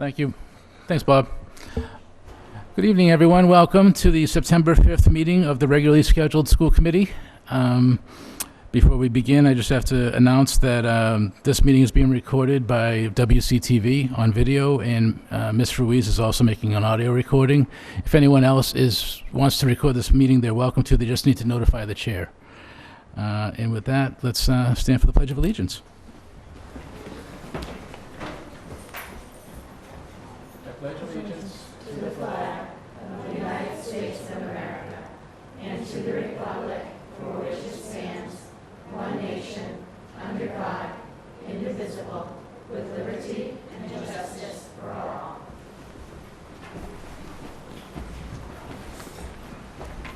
Thank you. Thanks, Bob. Good evening, everyone. Welcome to the September 5th meeting of the regularly scheduled school committee. Before we begin, I just have to announce that this meeting is being recorded by WCTV on video, and Ms. Ruiz is also making an audio recording. If anyone else wants to record this meeting, they're welcome to. They just need to notify the chair. And with that, let's stand for the Pledge of Allegiance. I pledge allegiance to the flag of the United States of America and to the republic for which it stands, one nation, under God, indivisible, with liberty and justice for all.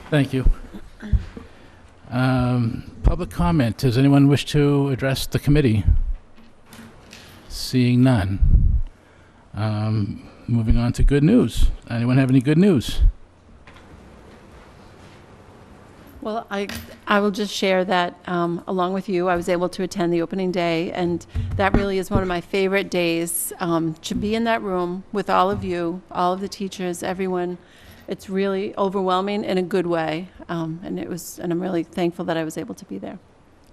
Thank you. Public comment. Does anyone wish to address the committee? Seeing none. Moving on to good news. Anyone have any good news? Well, I will just share that along with you, I was able to attend the opening day, and that really is one of my favorite days, to be in that room with all of you, all of the teachers, everyone. It's really overwhelming in a good way, and I'm really thankful that I was able to be there.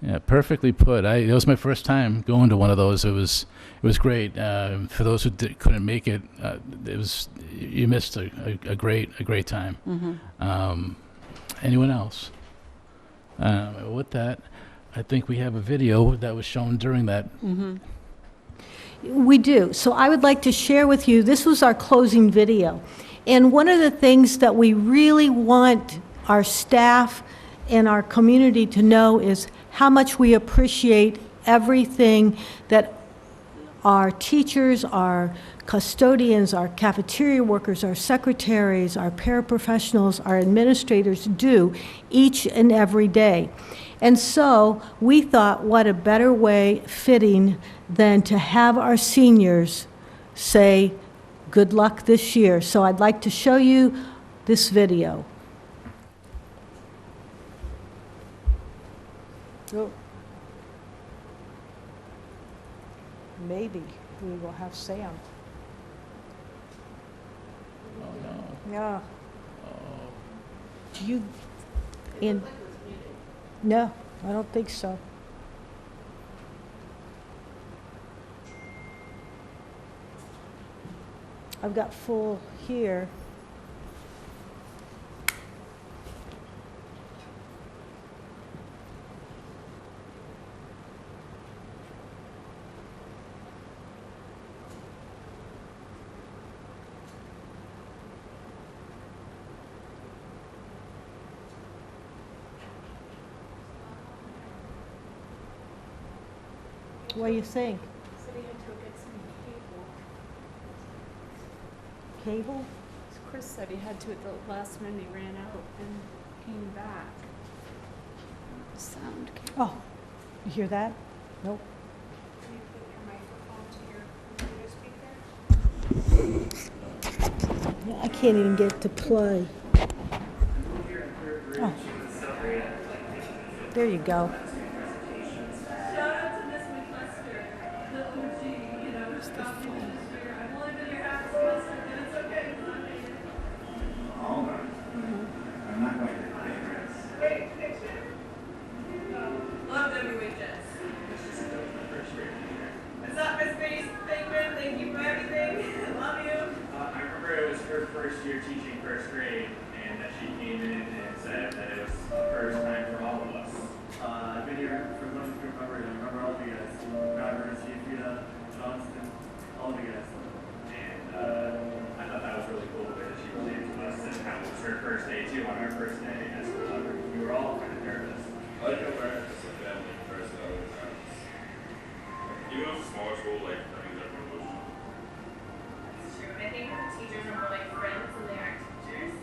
Yeah, perfectly put. It was my first time going to one of those. It was great. For those who couldn't make it, you missed a great time. Mm-hmm. Anyone else? With that, I think we have a video that was shown during that. Mm-hmm. We do. So I would like to share with you, this was our closing video. And one of the things that we really want our staff and our community to know is how much we appreciate everything that our teachers, our custodians, our cafeteria workers, our secretaries, our paraprofessionals, our administrators do each and every day. And so we thought, what a better way fitting than to have our seniors say, good luck this year. So I'd like to show you this video. Oh. Maybe we will have sound. Oh, no. Yeah. Oh. No, I don't think so. I've got full here. What do you think? Said he had to go get some cable. Cable? Chris said he had to at the last minute. He ran out and came back. Sound cable. Oh, you hear that? Nope. Can you put your microphone to your computer speaker? I can't even get it to play. Oh. There you go. First year teaching first grade, and that she came in and said that it was the first time for all of us. I've been here for as long as you remember, and I remember all of you guys. Robert, Fiona, Johnston, all of you guys. And I thought that was really cool that she related to us, and how it was her first day too, on our first day as we were all kind of nervous. I like awareness of family versus other times. Even though it's a smaller school, like, I think everyone was. It's true. I think teachers are more like friends than they are teachers.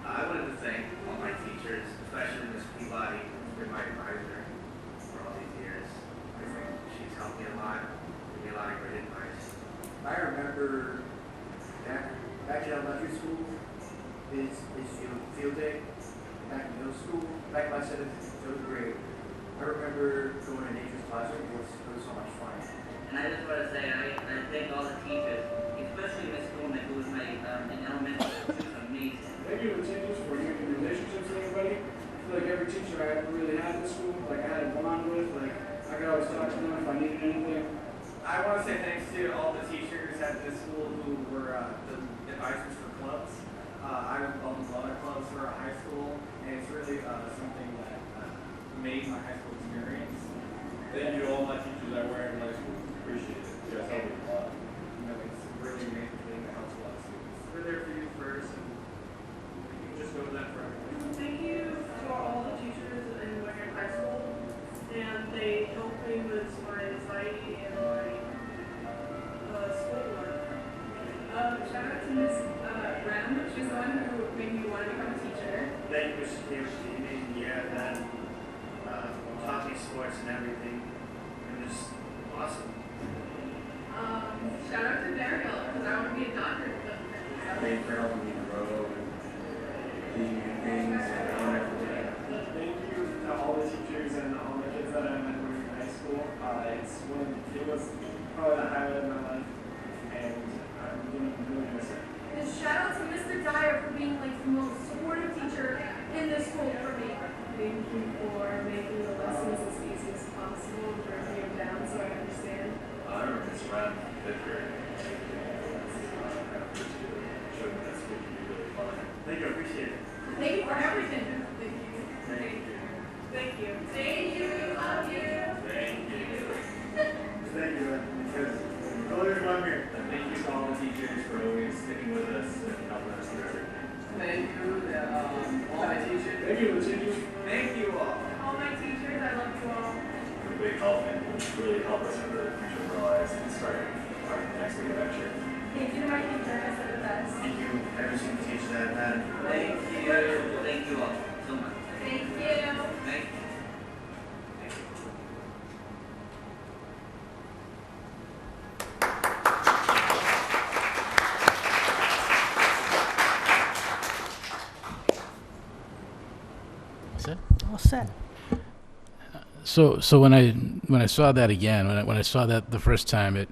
I wanted to thank all my teachers, especially Ms. Peabody, who's been my advisor for all these years. I think she's helped me a lot, gave me a lot of great advice. I remember back in elementary school, is field day. Back in middle school, back in my 7th grade, I remember going to nature's classroom. It was so much fun. And I just want to say, I thank all the teachers especially Miss Coleman, who was my in elementary school. She was amazing. Thank you to teachers for giving relationships with everybody. I feel like every teacher I ever really had in school, like I had a bond with, like I could always talk to them if I needed anything. I want to say thanks to all the teachers at this school who were the advisors for clubs. I was involved in a lot of clubs for our high school, and it's really something that made my high school experience. Thank you to all my teachers at Wareham High School. Appreciate it. You guys helped me a lot. You know, it's a really amazing thing that helps a lot of students. We're there for you first, and you can just go to that for everything. Thank you to all the teachers in Wareham High School, and they helped me with my anxiety and my schoolwork. Shout out to Miss Rem. She's the one who made me want to become a teacher. Thank you, Mr. Davis, for the amazing year that taught me sports and everything. It was awesome. Shout out to Daryl, because I want to be a doctor. Thank you for helping me grow and teaching me things and all everything. Thank you to all the teachers and all the kids that I met in high school. It was probably the highlight of my life, and I'm really miss it. And shout out to Mr. Dyer for being like the most supportive teacher in this school for me. Thank you for making the lessons as easy as possible and breaking them down so I understand. I remember Miss Ryan in fifth grade. Showed me that school can be really fun. Thank you, I appreciate it. Thank you for everything. Thank you. Thank you. Thank you. Thank you. Love you. Thank you. Thank you, man, because the only reason I'm here. And thank you to all the teachers for always sticking with us and helping us through everything. Thank you to all my teachers. Thank you, the teachers. Thank you all. All my teachers, I love you all. For the big help and really help us in the future of our lives and start our next big adventure. Thank you to my teachers, they're the best. Thank you, every single teacher that I've had. Thank you. Thank you all so much. Thank you. Thank you. Is that? All set. So when I saw that again, when I saw that the first time,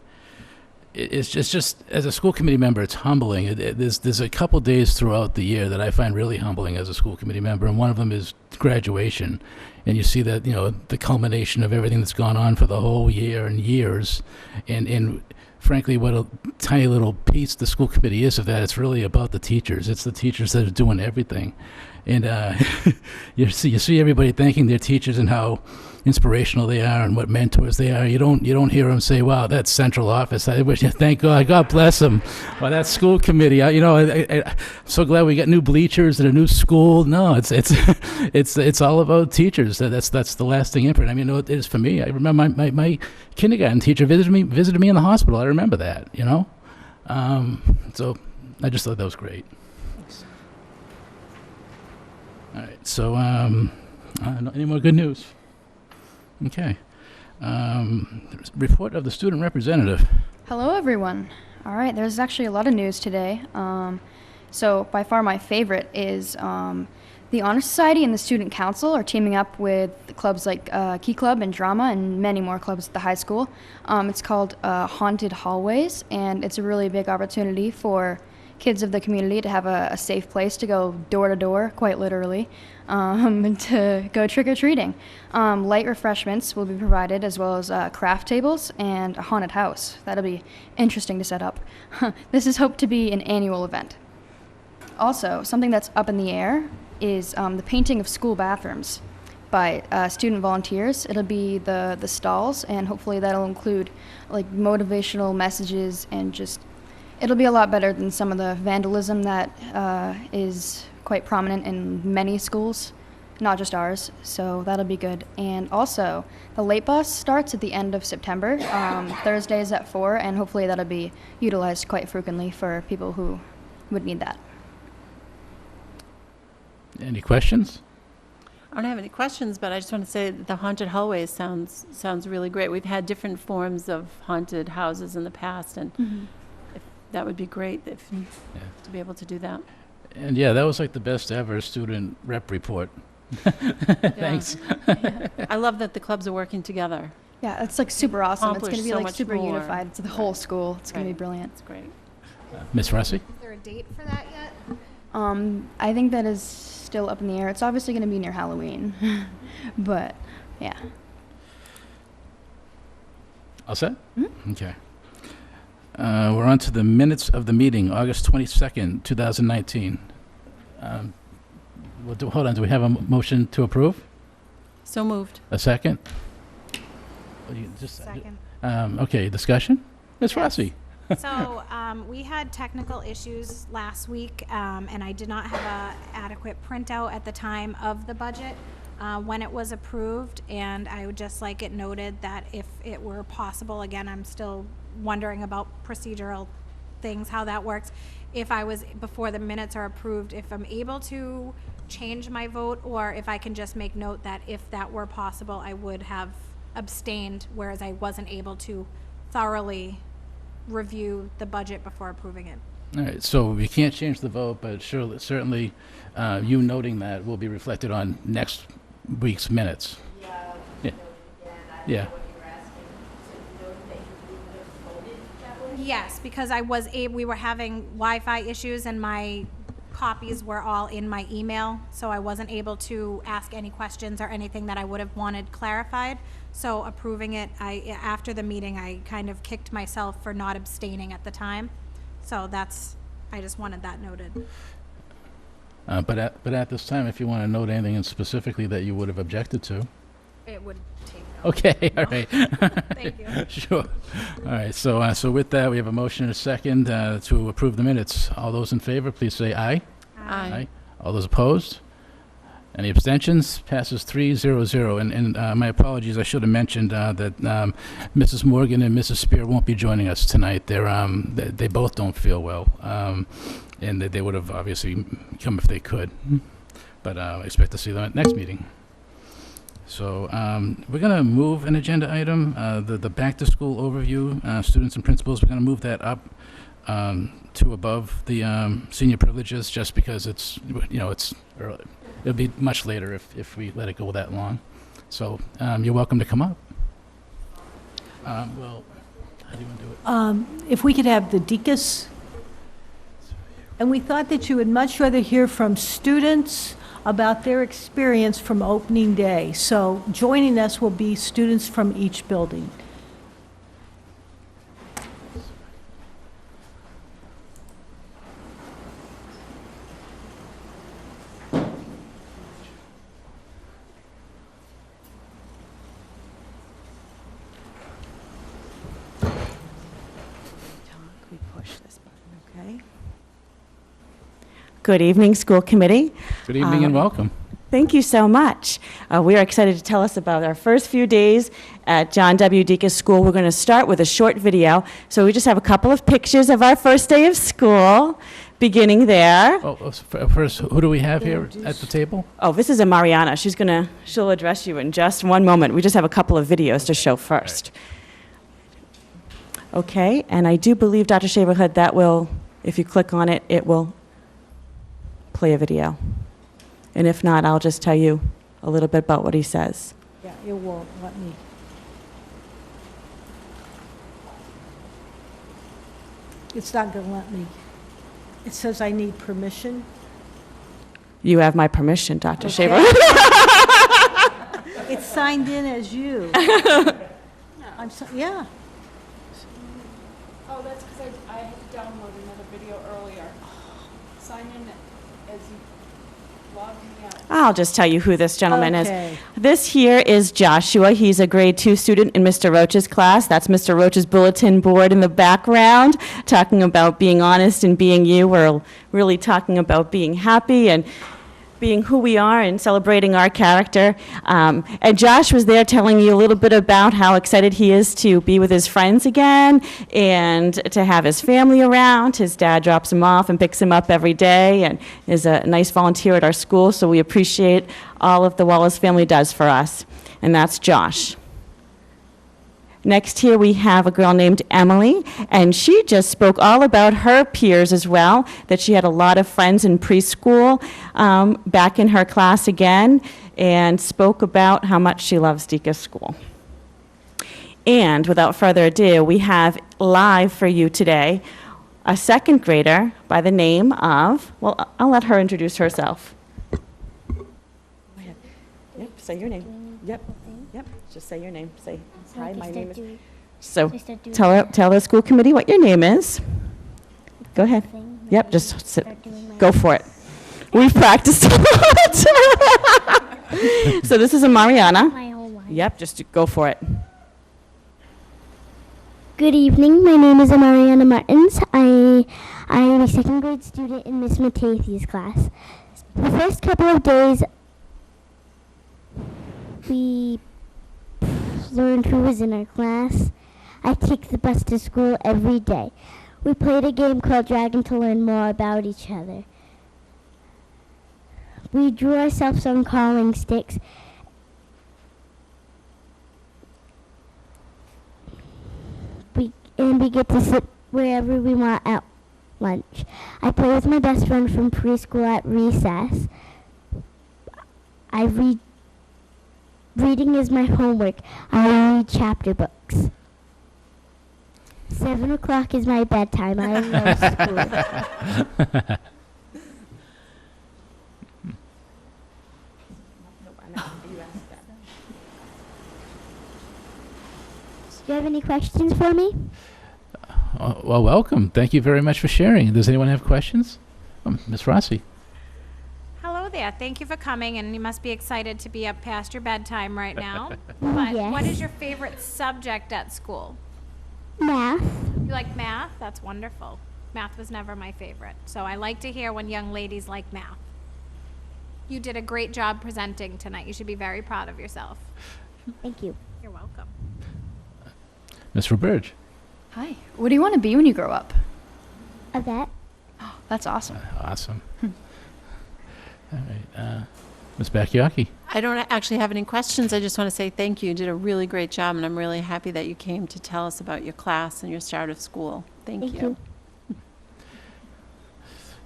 it's just as a school committee member, it's humbling. There's a couple days throughout the year that I find really humbling as a school committee member, and one of them is graduation, and you see that the culmination of everything that's gone on for the whole year and years, and frankly, what a tiny little piece the school committee is of that. It's really about the teachers. It's the teachers that are doing everything, and you see everybody thanking their teachers and how inspirational they are and what mentors they are. You don't hear them say, "Wow, that's central office. I wish, thank God, God bless them." Or that school committee. I'm so glad we got new bleachers and a new school. No, it's all about teachers. That's the lasting imprint. I mean, it is for me. I remember my kindergarten teacher visited me in the hospital. I remember that. So I just thought that was great. All right. So any more good news? Okay. Report of the student representative. Hello, everyone. All right, there's actually a lot of news today. So by far my favorite is the Honor Society and the Student Council are teaming up with clubs like Key Club and Drama and many more clubs at the high school. It's called Haunted Hallways, and it's a really big opportunity for kids of the community to have a safe place to go door to door, quite literally, and to go trick-or-treating. Light refreshments will be provided, as well as craft tables and a haunted house. That'll be interesting to set up. This is hoped to be an annual event. Also, something that's up in the air is the painting of school bathrooms by student volunteers. It'll be the stalls, and hopefully that'll include like motivational messages, and just it'll be a lot better than some of the vandalism that is quite prominent in many schools, not just ours, so that'll be good. And also, the late bus starts at the end of September, Thursdays at 4, and hopefully that'll be utilized quite frequently for people who would need that. Any questions? I don't have any questions, but I just want to say that the haunted hallways sounds really great. We've had different forms of haunted houses in the past, and if, that would be great to be able to do that. And yeah, that was like the best ever student rep report. Thanks. Yeah. I love that the clubs are working together. Yeah, it's like super awesome. It's going to be so like much super more. unified to the whole school. It's going to be brilliant. It's great. Ms. Rossi? Is there a date for that yet? I think that is still up in the air. It's obviously going to be near Halloween, but yeah. All set? Okay. We're on to the minutes of the meeting, August 22nd, 2019. Hold on, do we have a motion to approve? So moved. A second? Second. Okay, discussion? Ms. Rossi? So, we had technical issues last week, and I did not have a adequate printout at the time of the budget, when it was approved, and I would just like it noted that if it were possible, again, I'm still wondering about procedural things, how that works. If I was, before the minutes are approved, if I'm able to change my vote, or if I can just make note that if that were possible, I would have abstained, whereas I wasn't able to thoroughly review the budget before approving it. All right, so we can't change the vote, but surely, certainly, you noting that will be reflected on next week's minutes. Yeah. Yeah. Yes, because we were having Wi-Fi issues and my copies were all in my email, so I wasn't able to ask any questions or anything that I would have wanted clarified. So approving it, after the meeting, I kind of kicked myself for not abstaining at the time. So I just wanted that noted. But at this time, if you want to note anything specifically that you would have objected to. It would take. Okay, all right. Thank you. Sure. All right, so with that, we have a motion and a second to approve the minutes. All those in favor, please say aye. Aye. All those opposed? Any abstentions? Passes 3-0-0. And my apologies, I should have mentioned that Mrs. Morgan and Mrs. Spear won't be joining us tonight. They both don't feel well, and they would have obviously come if they could. But I expect to see them at next meeting. So we're going to move an agenda item, the back-to-school overview, students and principals. We're going to move that up to above the senior privileges, just because it's early. It'll be much later if we let it go that long. So you're welcome to come up. Well, how do you want to do it? If we could have the deacons, and we thought that you would much rather hear from students about their experience from opening day. So joining us will be students from each building. We push this button, okay? Good evening, school committee. Good evening and welcome. Thank you so much. We are excited to tell us about our first few days at John W. Deacon School. We're going to start with a short video. So we just have a couple of pictures of our first day of school, beginning there. First, who do we have here at the table? Oh, this is Mariana. She'll address you in just one moment. We just have a couple of videos to show first. Okay, and I do believe, Dr. Shaverhood, that will, if you click on it, it will play a video. And if not, I'll just tell you a little bit about what he says. Yeah, it won't let me. It's not going to let me. It says I need permission. You have my permission, Dr. Okay. Shaverhood. It's signed in as you. Yeah. Oh, that's because I had to download another video earlier. Sign in as you log me out. I'll just tell you who this gentleman Okay. is. This here is Joshua. He's a grade 2 student in Mr. Roach's class. That's Mr. Roach's bulletin board in the background, talking about being honest and being you. We're really talking about being happy and being who we are and celebrating our character. And Josh was there telling you a little bit about how excited he is to be with his friends again and to have his family around. His dad drops him off and picks him up every day and is a nice volunteer at our school, so we appreciate all of the Wallace family does for us. And that's Josh. Next here we have a girl named Emily, and she just spoke all about her peers as well, that she had a lot of friends in preschool back in her class again, and spoke about how much she loves Deacon School. And without further ado, we have live for you today a second grader by the name of, well, I'll let her introduce herself. Go ahead. Yep, say your name. Yep, just say your name. Say, hi, my name is. So tell the school committee what your name is. Go ahead. Yep, just sit. Go for it. We've practiced a lot. So this is a Mariana. Yep, just go for it. Good evening. My name is Mariana Martins. I am a second grade student in Miss Matthews' class. The first couple of days, we learned who was in our class. I take the bus to school every day. We played a game called Dragon to learn more about each other. We drew ourselves on calling sticks. We get to sit wherever we want at lunch. I play with my best friend from preschool at recess. I read. Reading is my homework. I read chapter books. 7 o'clock is my bedtime. I love school. Do you have any questions for me? Well, welcome. Thank you very much for sharing. Does anyone have questions? Ms. Rossi. Hello there. Thank you for coming, and you must be excited to be up past your bedtime right now. But Yes. what is your favorite subject at school? Math. You like math? That's wonderful. Math was never my favorite, so I like to hear when young ladies like math. You did a great job presenting tonight. You should be very proud of yourself. Thank you. You're welcome. Ms. Roberge. Hi. What do you want to be when you grow up? A vet. That's awesome. Awesome. All right. Ms. Bakayaki. I don't actually have any questions. I just want to say thank you. You did a really great job, and I'm really happy that you came to tell us about your class and your start of school. Thank you.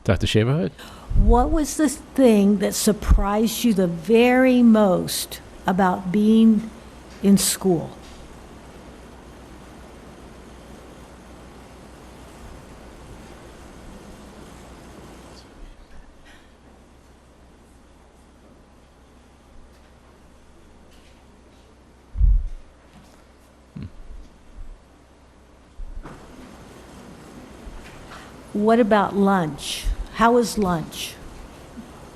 Dr. Shaverhood. What was the thing that surprised you the very most about being in school? What about lunch? How was lunch?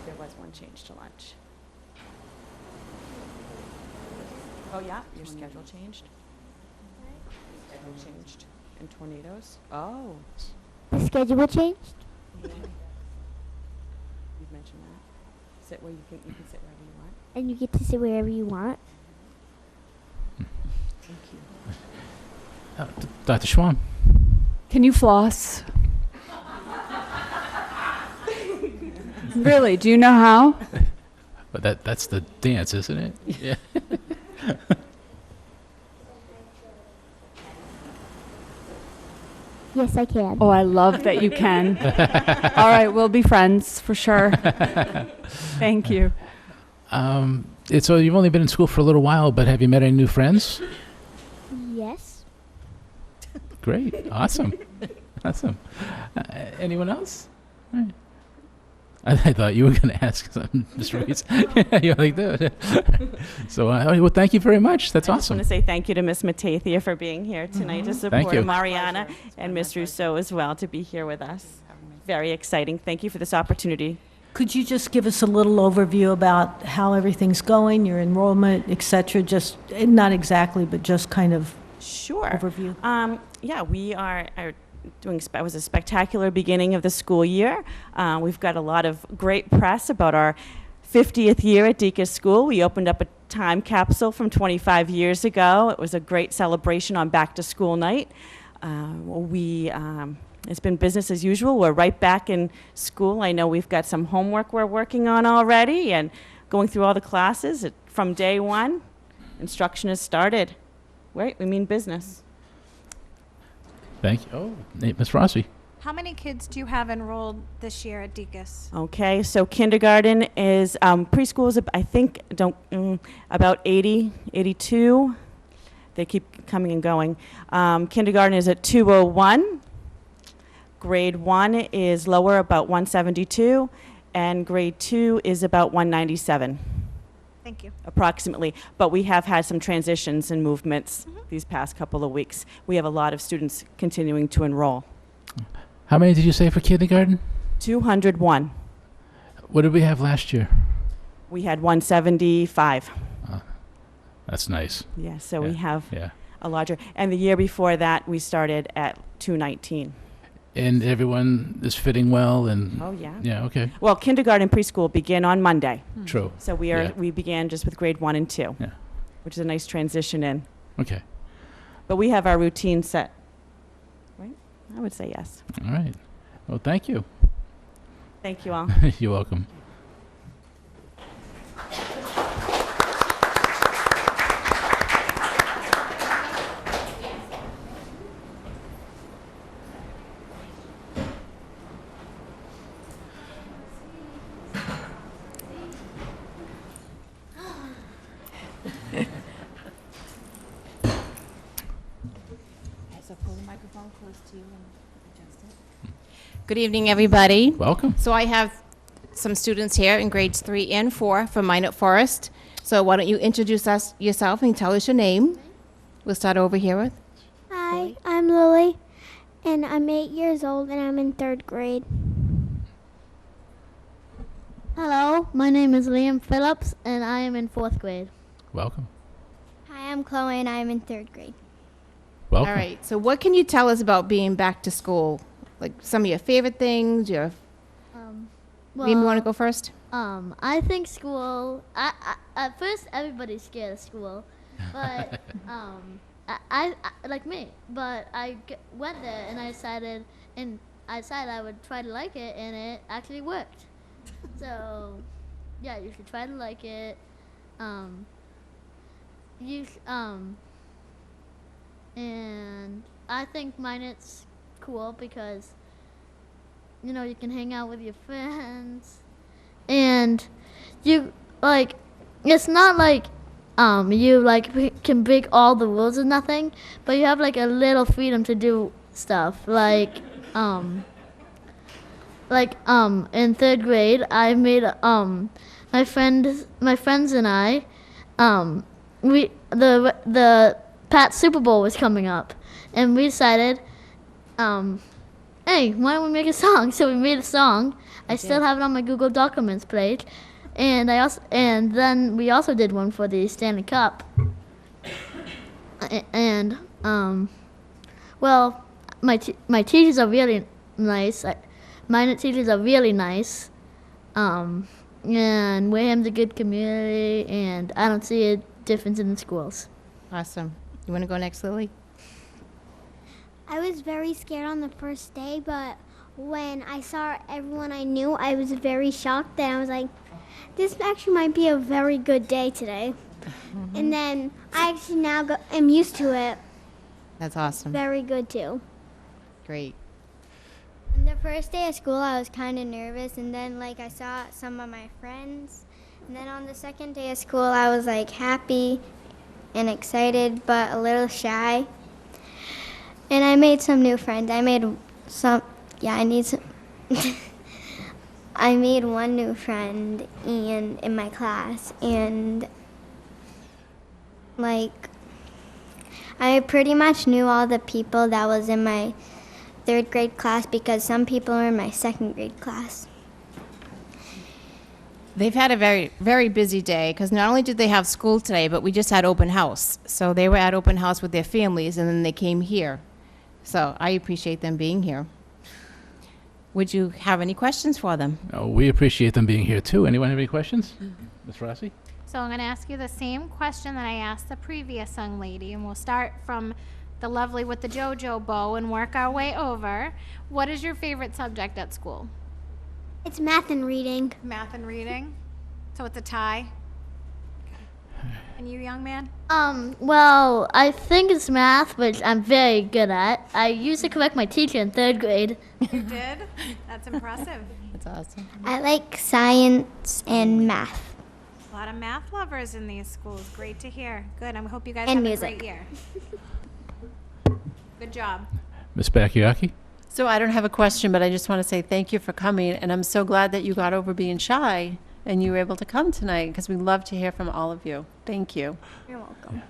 There was one change to lunch. Oh, yeah, your schedule changed? Schedule changed. And tornadoes? Oh. The schedule changed? You've mentioned that. Sit where you think you can sit wherever you want. And you get to sit wherever you want? Thank you. Dr. Schwam. Can you floss? Really? Do you know how? But that's the dance, isn't it? Yeah. Yes, I can. Oh, I love that you can. All right, we'll be friends for sure. Thank you. So you've only been in school for a little while, but have you met any new friends? Yes. Great. Awesome. Awesome. Anyone else? All right. I thought you were going to ask something, Ms. Ruiz. You're like that. So, well, thank you very much. That's I just awesome. want to say thank you to Ms. Matathia for being here tonight to support you. Mariana and Ms. Rousseau as well to be here with us. Very exciting. Thank you for this opportunity. Could you just give us a little overview about how everything's going, your enrollment, et cetera? Just, not exactly, but just kind of Sure. overview. Yeah, we are doing, it was a spectacular beginning of the school year. We've got a lot of great press about our 50th year at Deacon's School. We opened up a time capsule from 25 years ago. It was a great celebration on back to school night. It's been business as usual. We're right back in school. I know we've got some homework we're working on already and going through all the classes. From day one, instruction has started. Right, we mean business. Thank you. Oh, Ms. Rossi. How many kids do you have enrolled this year at Deacon's? Okay, so kindergarten is, preschool is, I think, about 80, 82. They keep coming and going. Kindergarten is at 201. Grade 1 is lower, about 172, and grade 2 is about 197. Thank you. Approximately, but we have had some transitions and movements these past couple of weeks. We have a lot of students continuing to enroll. How many did you say for kindergarten? 201. What did we have last year? We had 175. That's nice. Yeah, so we have Yeah. a larger. And the year before that, we started at 219. And everyone is fitting well and... Oh, yeah. Yeah, okay. Well, kindergarten and preschool begin on Monday. True. So Yeah. we began just with grade 1 and 2, Yeah. which is a nice transition in. Okay. But we have our routine set. Right? I would say yes. All right. Well, thank you. Thank you all. You're welcome. So pull the microphone close to you and adjust it. Good evening, everybody. Welcome. So I have some students here in grades 3 and 4 from Minot Forest. So why don't you introduce yourself and tell us your name? We'll start over here with. Hi, I'm Lily, and I'm 8 years old, and I'm in 3rd grade. Hello, my name is Liam Phillips, and I am in 4th grade. Welcome. Hi, I'm Chloe, and I am in 3rd grade. Welcome. All right. So what can you tell us about being back to school? Like some of your favorite things, your... Maybe you want to go first? I think school. At first everybody's scared of school, but I like me. But went there and I decided I would try to like it, and it actually worked. So, yeah, you should try to like it. And I think Minot's cool because, you know, you can hang out with your friends, and you, like, it's not like, you, can break all the rules or nothing, but you have, like, a little freedom to do stuff, like, in 3rd grade, I made, my friends and I, the Pat Super Bowl was coming up, and we decided, hey, why don't we make a song? So we made a song. I still have it on my Google Documents page, and then we also did one for the Stanley Cup. And well, my teachers are really nice. My teachers are really nice. And Wareham's a good community, and I don't see a difference in the schools. Awesome. You want to go next, Lily? I was very scared on the first day, but when I saw everyone I knew, I was very shocked. Then I was like, this actually might be a very good day today. Mm-hmm. And then I actually am used to it. That's awesome. Very good, too. Great. On the first day of school, I was kind of nervous, and then, I saw some of my friends. And then on the second day of school, I was, happy and excited, but a little shy. And I made some new friends. I made one new friend in my class, and I pretty much knew all the people that was in my 3rd grade class because some people are in my 2nd grade class. They've had a very, very busy day because not only did they have school today, but we just had open house. So they were at open house with their families, and then they came here. So I appreciate them being here. Would you have any questions for them? Oh, we appreciate them being here, too. Anyone have any questions? Ms. Rossi? So I'm going to ask you the same question that I asked the previous young lady, and we'll start from the lovely with the JoJo bow and work our way over. What is your favorite subject at school? It's math and reading. Math and reading. So it's a tie. And you, young man? Well, I think it's math, which I'm very good at. I used to correct my teacher in 3rd grade. You did? That's impressive. That's awesome. I like science and math. A lot of math lovers in these schools. Great to hear. Good. I hope you guys And have music. a great year. Good job. Ms. Bakayaki? So I don't have a question, but I just want to say thank you for coming, and I'm so glad that you got over being shy and you were able to come tonight, because we love to hear from all of you. Thank you. You're welcome.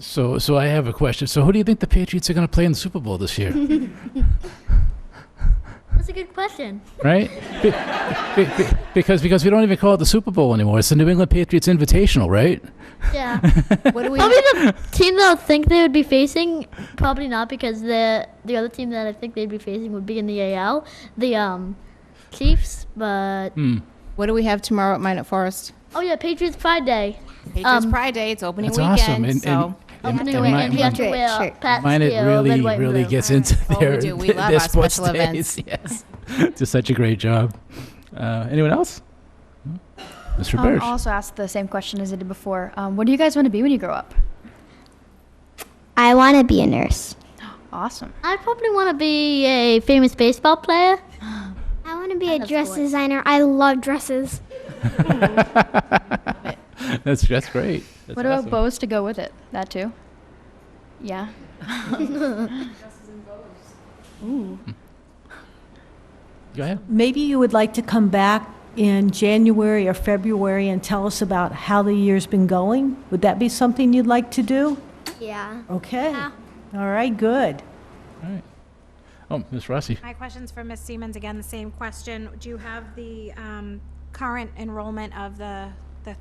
So I have a question. So who do you think the Patriots are going to play in the Super Bowl this year? That's a good question. Right? Because we don't even call it the Super Bowl anymore. It's the New England Patriots Invitational, right? Yeah. What do we? Probably the team that I think they would be facing, probably not, because the other team that I think they'd be facing would be in the AL, the Chiefs, but... What do we have tomorrow at Minot Forest? Oh yeah, Patriots Pride Day. Patriots Pride Day. It's opening That's weekend. awesome. So Opening and weekend, you have to Great, wear sure. Pat's Mine it steel, red, white, and really blue. gets into Oh, their, we do. We love their our sports special days. events. Yes. Just such a great job. Anyone else? Mr. Birch. I'll also ask the same question as I did before. What do you guys want to be when you grow up? I want to be a nurse. Awesome. I probably want to be a famous baseball player. I want to be a dress designer. I love dresses. That's great. That's What awesome. about bows to go with it? That too? Yeah. Ooh. Go ahead. Maybe you would like to come back in January or February and tell us about how the year's been going? Would that be something you'd like to do? Yeah. Okay. Yeah. All right, good. All right. Oh, Ms. Rossi. My question's for Ms. Siemens, again, the same question. Do you have the current enrollment of the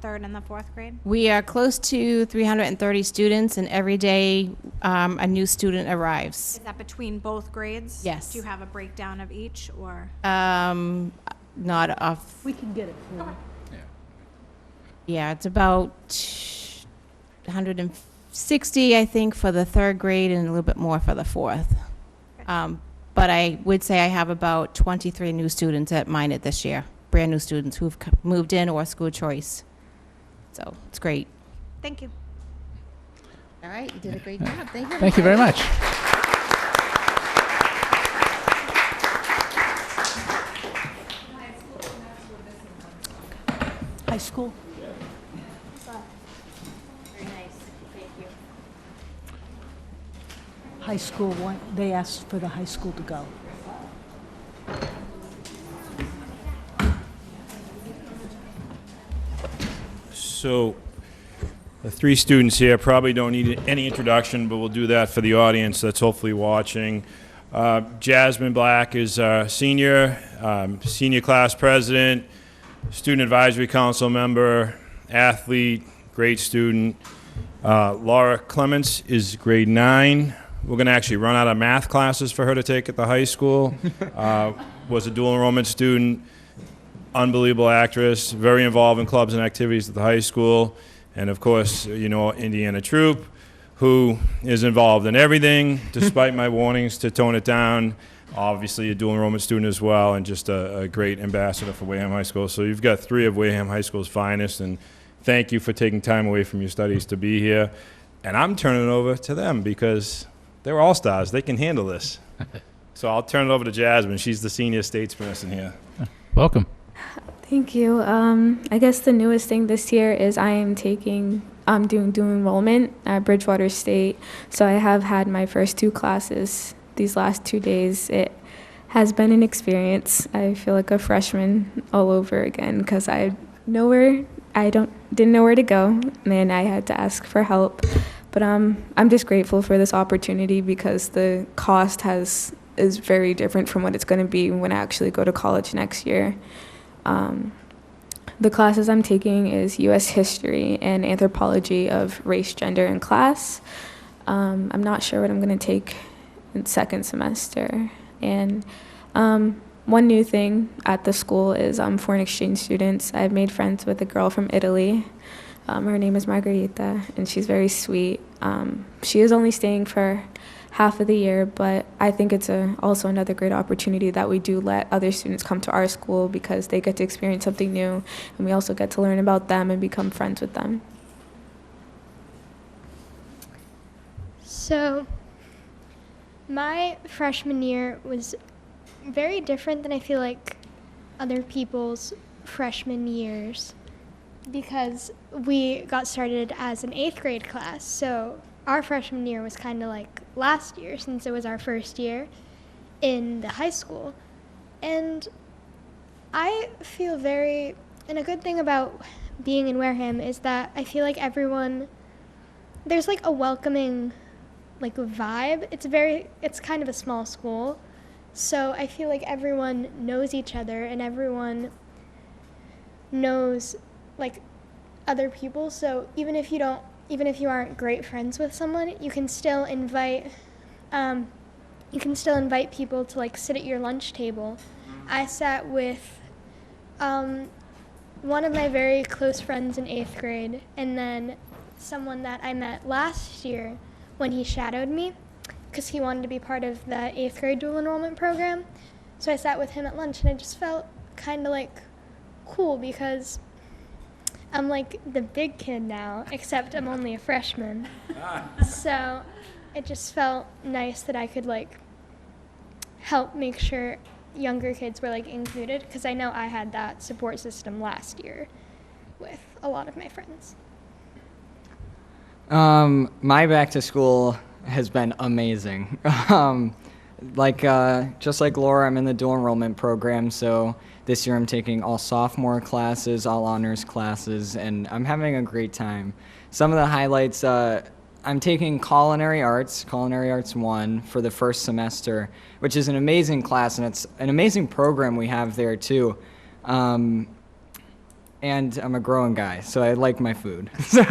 third and the fourth grade? We are close to 330 students, and every day a new student arrives. Is that between both grades? Yes. Do you have a breakdown of each, or? Not off. We can get it for you. Yeah, it's about 160, I think, for the third grade, and a little bit more for the fourth. But I would say I have about 23 new students at Minot this year, brand new students who've moved in or school choice. So it's great. Thank you. All right, you did a great job. Thank you. Thank you very much. High school? Very nice. Thank you. High school, they asked for the high school to go. So, the three students here probably don't need any introduction, but we'll do that for the audience that's hopefully watching. Jasmine Black is our senior class president, student advisory council member, athlete, great student. Laura Clements is grade 9. We're going to actually run out of math classes for her to take at the high school. Was a dual enrollment student. Unbelievable actress, very involved in clubs and activities at the high school. And of course, you know, Indiana Troop, who is involved in everything, despite my warnings to tone it down. Obviously a dual enrollment student as well, and just a great ambassador for Wareham High School. So you've got 3 of Wareham High School's finest, and thank you for taking time away from your studies to be here. And I'm turning it over to them because they're all-stars. They can handle this. So I'll turn it over to Jasmine. She's the senior statesperson here. Welcome. Thank you. I guess the newest thing this year is I'm doing dual enrollment at Bridgewater State. So I have had my first 2 classes these last 2 days. It has been an experience. I feel like a freshman all over again because I didn't know where to go, and I had to ask for help. But I'm just grateful for this opportunity because the cost is very different from what it's going to be when I actually go to college next year. The classes I'm taking is U.S. History and Anthropology of Race, Gender, and Class. I'm not sure what I'm going to take in second semester. And one new thing at the school is foreign exchange students. I've made friends with a girl from Italy. Her name is Margarita, and she's very sweet. She is only staying for half of the year, but I think it's also another great opportunity that we do let other students come to our school because they get to experience something new, and we also get to learn about them and become friends with them. So, my freshman year was very different than I feel like other people's freshman years because we got started as an 8th grade class. So our freshman year was kind of like last year since it was our first year. in the high school. And I feel and a good thing about being in Wareham is that I feel like there's like a welcoming like vibe. It's kind of a small school. So I feel like everyone knows each other and everyone knows like other people. So even if you aren't great friends with someone, you can still invite people to like sit at your lunch table. I sat with one of my very close friends in 8th grade, and then someone that I met last year when he shadowed me, because he wanted to be part of the 8th grade dual enrollment program. So I sat with him at lunch, and I just felt kind of like cool because I'm like the big kid now, except I'm only a freshman. So it just felt nice that I could like help make sure younger kids were like included, because I know I had that support system last year with a lot of my friends. My back to school has been amazing. Just like Laura, I'm in the dual enrollment program, so this year I'm taking all sophomore classes, all honors classes, and I'm having a great time. Some of the highlights, I'm taking Culinary Arts 1 for the first semester, which is an amazing class, and it's an amazing program we have there too. And I'm a growing guy, so I like my food. So,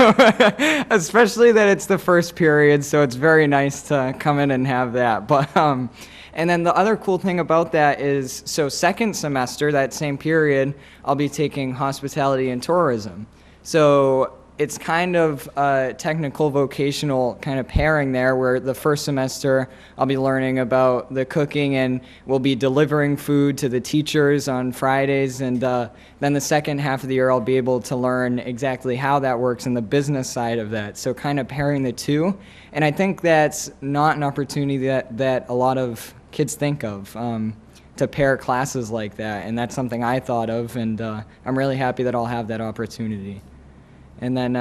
especially that it's the first period, so it's very nice to come in and have that. But and then the other cool thing about that is, so second semester, that same period, I'll be taking hospitality and tourism. So it's kind of a technical vocational kind of pairing there, where the first semester I'll be learning about the cooking and we'll be delivering food to the teachers on Fridays, and then the second half of the year I'll be able to learn exactly how that works in the business side of that. So kind of pairing the two, and I think that's not an opportunity that a lot of kids think of, to pair classes like that, and that's something I thought of, and I'm really happy that I'll have that opportunity. And then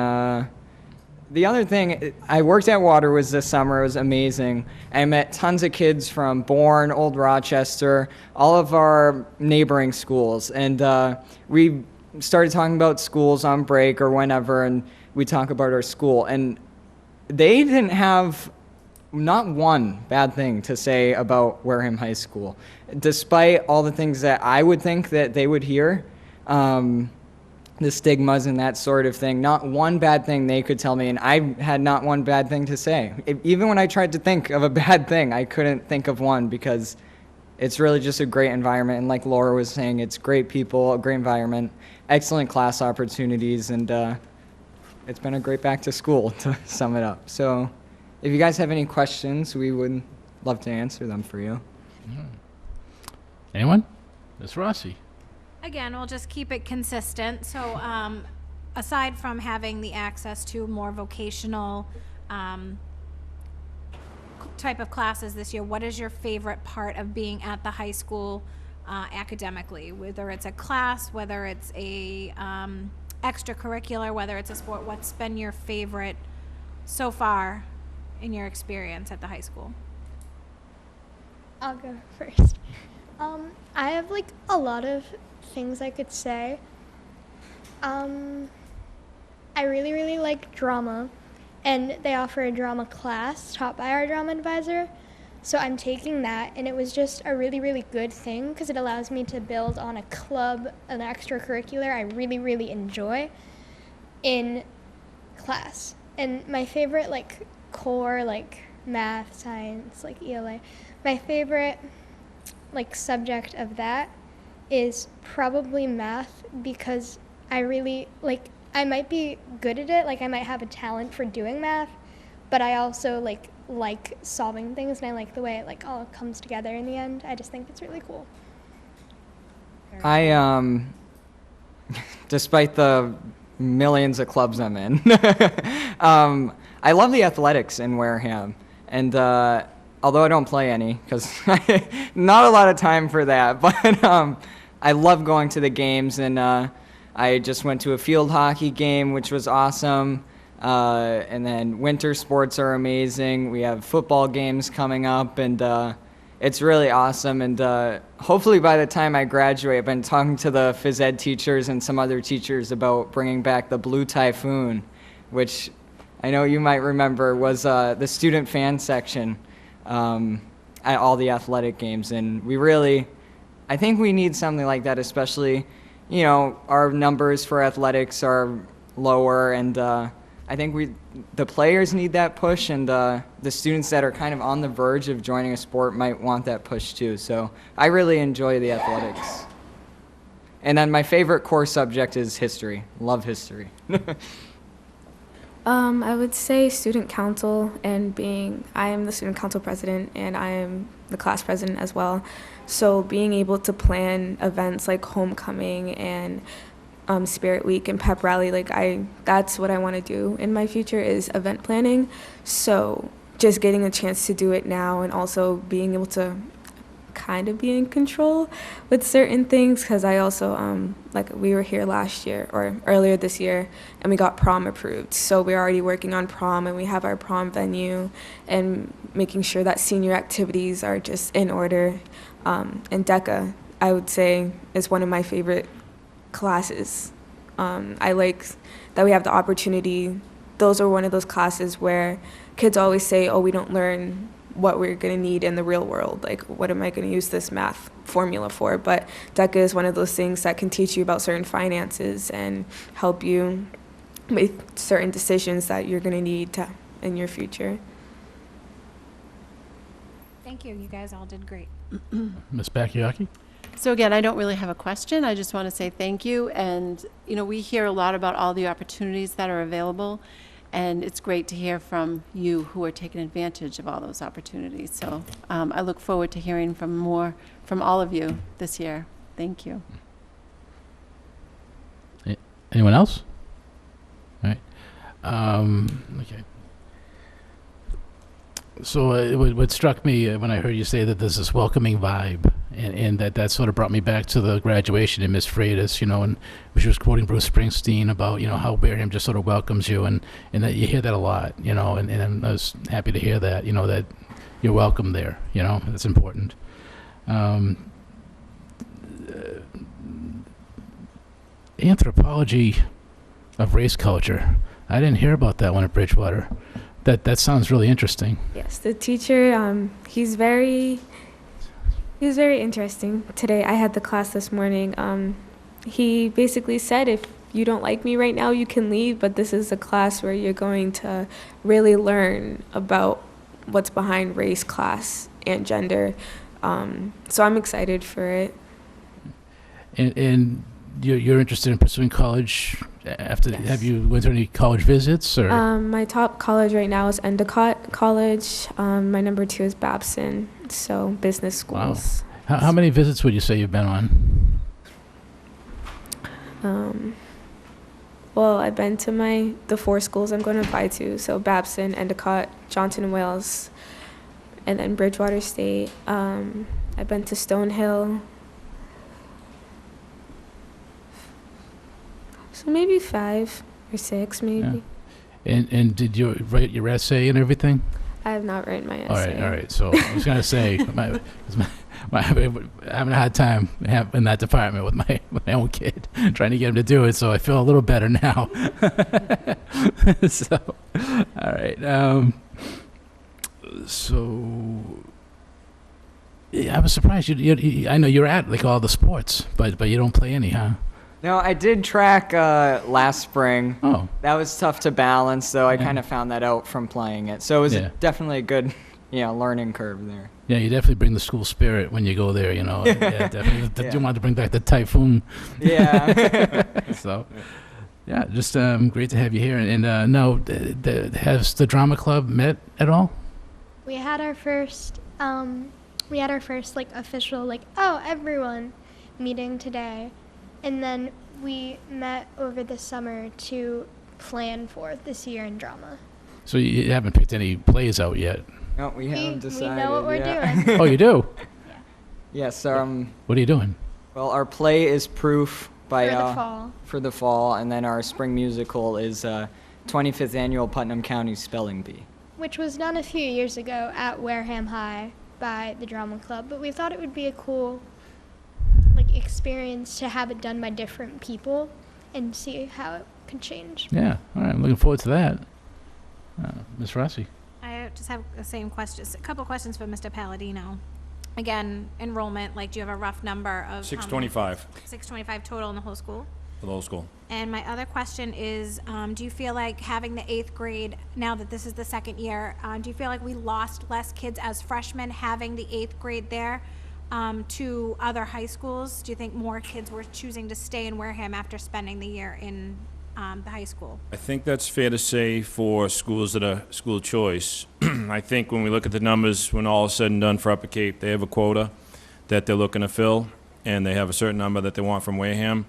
the other thing, I worked at Waterwoods this summer. It was amazing. I met tons of kids from Bourne, Old Rochester, all of our neighboring schools. And we started talking about schools on break or whenever, and we talk about our school. And they didn't have not one bad thing to say about Wareham High School, despite all the things that I would think that they would hear. The stigmas and that sort of thing. Not one bad thing they could tell me, and I had not one bad thing to say. Even when I tried to think of a bad thing, I couldn't think of one, because it's really just a great environment. And like Laura was saying, it's great people, a great environment, excellent class opportunities, and it's been a great back to school, to sum it up. So if you guys have any questions, we would love to answer them for you. Anyone? Ms. Rossi. Again, we'll just keep it consistent. So aside from having the access to more vocational type of classes this year, what is your favorite part of being at the high school academically? Whether it's a class, whether it's a extracurricular, whether it's a sport, what's been your favorite so far in your experience at the high school? I'll go first. I have like a lot of things I could say. I really like drama, and they offer a drama class taught by our drama advisor. So I'm taking that, and it was just a really good thing, because it allows me to build on a club, an extracurricular I really enjoy in class. And my favorite like core, like math, science, like ELA, my favorite like subject of that is probably math, because I really like, I might be good at it, like I might have a talent for doing math, but I also like solving things, and I like the way it like all comes together in the end. I just think it's really cool. I despite the millions of clubs I'm in, I love the athletics in Wareham, and although I don't play any, because not a lot of time for that, but I love going to the games, and I just went to a field hockey game, which was awesome, and then winter sports are amazing. We have football games coming up, and it's really awesome. And hopefully by the time I graduate, I've been talking to the phys ed teachers and some other teachers about bringing back the Blue Typhoon, which I know you might remember was the student fan section at all the athletic games. And I think we need something like that, especially, our numbers for athletics are lower, and I think the players need that push, and the students that are kind of on the verge of joining a sport might want that push too. So I really enjoy the athletics. And then my favorite core subject is history. Love history. I would say student council, and I am the student council president and I am the class president as well. So being able to plan events like homecoming and Spirit Week and Pep Rally, that's what I want to do in my future is event planning. So just getting a chance to do it now, and also being able to kind of be in control with certain things, because I also we were here last year or earlier this year and we got prom approved, so we're already working on prom and we have our prom venue and making sure that senior activities are just in order. And DECA, I would say, is one of my favorite classes. I like that we have the opportunity. Those are one of those classes where kids always say, oh, we don't learn what we're going to need in the real world. Like, what am I going to use this math formula for? But DECA is one of those things that can teach you about certain finances and help you make certain decisions that you're going to need in your future. Thank you. You guys all did great. Ms. Bakayaki? So again, I don't really have a question. I just want to say thank you. And, we hear a lot about all the opportunities that are available. And it's great to hear from you who are taking advantage of all those opportunities. So I look forward to hearing from all of you this year. Thank you. Anyone else? All right. Okay. So what struck me when I heard you say that there's this welcoming vibe, and that sort of brought me back to the graduation in Miss Freitas, and she was quoting Bruce Springsteen about, how Wareham just sort of welcomes you, and that you hear that a lot, and I was happy to hear that, that you're welcome there, that's important. Anthropology of race culture. I didn't hear about that one at Bridgewater. That sounds really interesting. Yes, the teacher, he's very interesting. Today, I had the class this morning. He basically said, if you don't like me right now, you can leave, but this is a class where you're going to really learn about what's behind race, class, and gender. So I'm excited for it. And you're interested in pursuing college after? Yes. Have you went through any college visits? Or? My top college right now is Endicott College. My number 2 is Babson, so business schools. Wow. How many visits would you say you've been on? Well, I've been to the 4 schools I'm going to apply to, so Babson, Endicott, Johnson & Wales, and then Bridgewater State. I've been to Stonehill. So maybe 5 or 6, maybe. Yeah. And did you write your essay and everything? I have not written my essay. All right. So I was going to say, I having a hard time in that department with my own kid, trying to get him to do it. So I feel a little better now. So, all right. Yeah, I was surprised. I know you're at all the sports, but you don't play any, huh? No, I did track last spring. Oh. That was tough to balance, though. I kind of found that out from playing it. So it was definitely a good, learning curve there. Yeah, you definitely bring the school spirit when you go there, Yeah, definitely. You want to bring back the typhoon. Yeah. So, yeah, just great to have you here. And no, has the drama club met at all? We had our first official everyone meeting today. And then we met over the summer to plan for this year in drama. So you haven't picked any plays out yet? No, we haven't decided. We know what we're doing. Oh, you do? Yeah. Yes. What are you doing? Well, our play is Proof by for the fall, and then our spring musical is 25th Annual Putnam County Spelling Bee. which was done a few years ago at Wareham High. by the drama club, but we thought it would be a cool experience to have it done by different people and see how it could change. Yeah, all right, I'm looking forward to that. Ms. Rossi? I just have the same questions, a couple questions for Mr. Palladino. Again, enrollment, do you have a rough number of? 625 625 total in the whole school? for the whole school. And my other question is, do you feel like having the 8th grade, now that this is the second year, do you feel like we lost less kids as freshmen having the 8th grade there to other high schools? Do you think more kids were choosing to stay in Wareham after spending the year in the high school? I think that's fair to say for schools that are school choice. I think when we look at the numbers, when all is said and done for Upper Cape, they have a quota that they're looking to fill, and they have a certain number that they want from Wareham.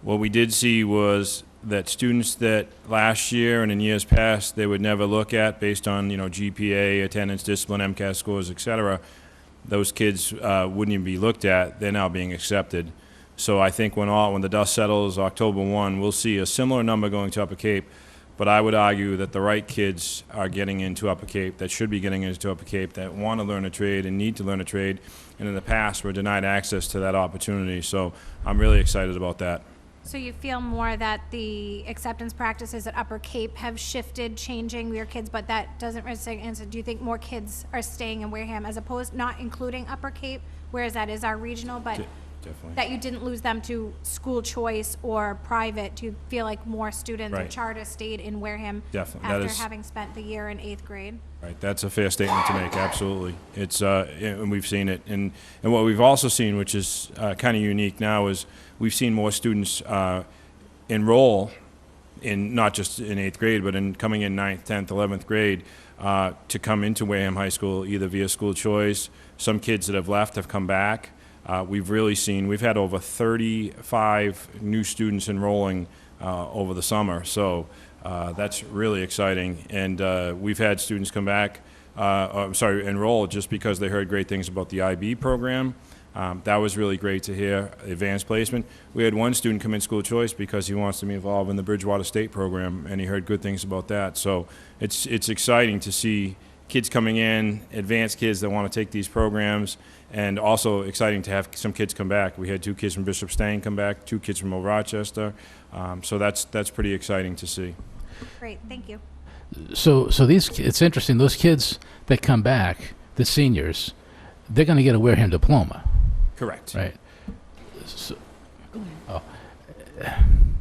What we did see was that students that last year and in years past they would never look at based on GPA, attendance, discipline, MCAS scores, etc. Those kids wouldn't even be looked at. They're now being accepted. So I think when the dust settles, October 1, we'll see a similar number going to Upper Cape. But I would argue that the right kids are getting into Upper Cape, that should be getting into Upper Cape, that want to learn a trade and need to learn a trade, and in the past were denied access to that opportunity. So I'm really excited about that. So you feel more that the acceptance practices at Upper Cape have shifted, changing your kids, but that doesn't really answer. Do you think more kids are staying in Wareham as opposed, not including Upper Cape, whereas that is our regional, but Definitely. that you didn't lose them to school choice or private? Do you feel like more students Right. or charter stayed in Wareham Definitely. after That is- having spent the year in 8th grade? Right, that's a fair statement to make, absolutely. It's, and we've seen it. And what we've also seen, which is kind of unique now, is we've seen more students enroll in, not just in 8th grade, but in coming in 9th, 10th, 11th grade to come into Wareham High School, either via school choice. Some kids that have left have come back. We've had over 35 new students enrolling over the summer. So that's really exciting. And we've had students come back, enroll just because they heard great things about the IB program. That was really great to hear, advanced placement. We had one student come in school choice because he wants to be involved in the Bridgewater State program, and he heard good things about that. So it's exciting to see kids coming in, advanced kids that want to take these programs, and also exciting to have some kids come back. We had 2 kids from Bishop Stain come back, 2 kids from Old Rochester. So that's pretty exciting to see. Great, thank you. So it's interesting, those kids that come back, the seniors, they're going to get a Wareham diploma. Correct. Right. So,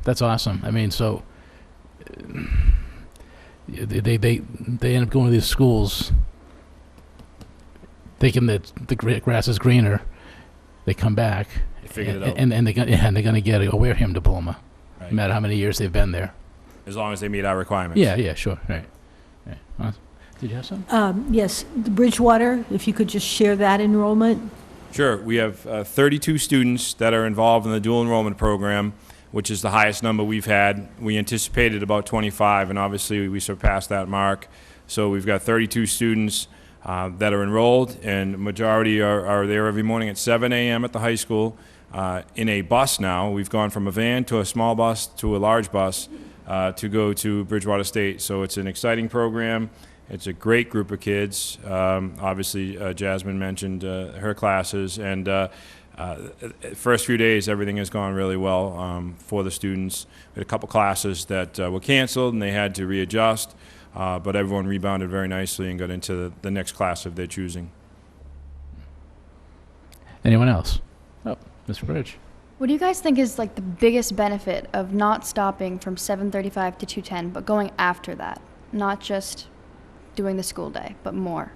that's awesome. I mean, so they end up going to these schools thinking that the grass is greener. They come back, They figured it out. and they're going to get a Wareham diploma, Right. no matter how many years they've been there. As long as they meet our requirements. Yeah, sure, right. Awesome. Did you have something? Yes, the Bridgewater, if you could just share that enrollment. Sure. We have 32 students that are involved in the dual enrollment program, which is the highest number we've had. We anticipated about 25, and obviously we surpassed that mark. So we've got 32 students that are enrolled, and majority are there every morning at 7 a.m. at the high school in a bus now. We've gone from a van to a small bus to a large bus to go to Bridgewater State. So it's an exciting program. It's a great group of kids. Obviously, Jasmine mentioned her classes, and first few days, everything has gone really well for the students. We had a couple classes that were canceled, and they had to readjust, but everyone rebounded very nicely and got into the next class of their choosing. Anyone else? Oh, Mr. Bridge. What do you guys think is like the biggest benefit of not stopping from 7:35 to 2:10, but going after that? Not just doing the school day, but more.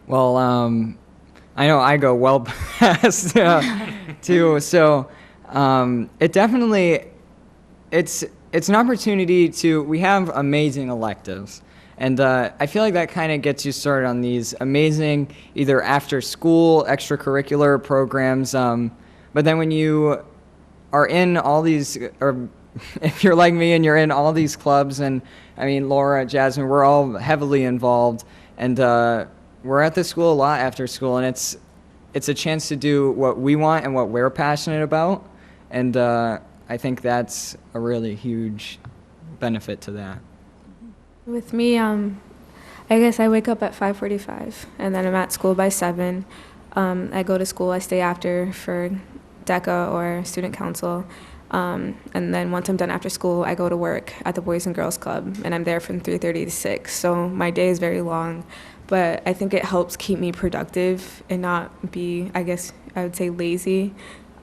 Well, I know I go well past too. So it definitely, it's an opportunity to, we have amazing electives. And I feel like that kind of gets you started on these amazing either after school extracurricular programs. But then when you are in all these, or if you're like me and you're in all these clubs, and I mean, Laura, Jasmine, we're all heavily involved, and we're at the school a lot after school, and it's a chance to do what we want and what we're passionate about, and I think that's a really huge benefit to that. With me, I guess I wake up at 5:45, and then I'm at school by 7. I go to school, I stay after for DECA or student council. And then once I'm done after school, I go to work at the Boys and Girls Club, and I'm there from 3:30 to 6. So my day is very long, but I think it helps keep me productive and not be, I guess I would say, lazy.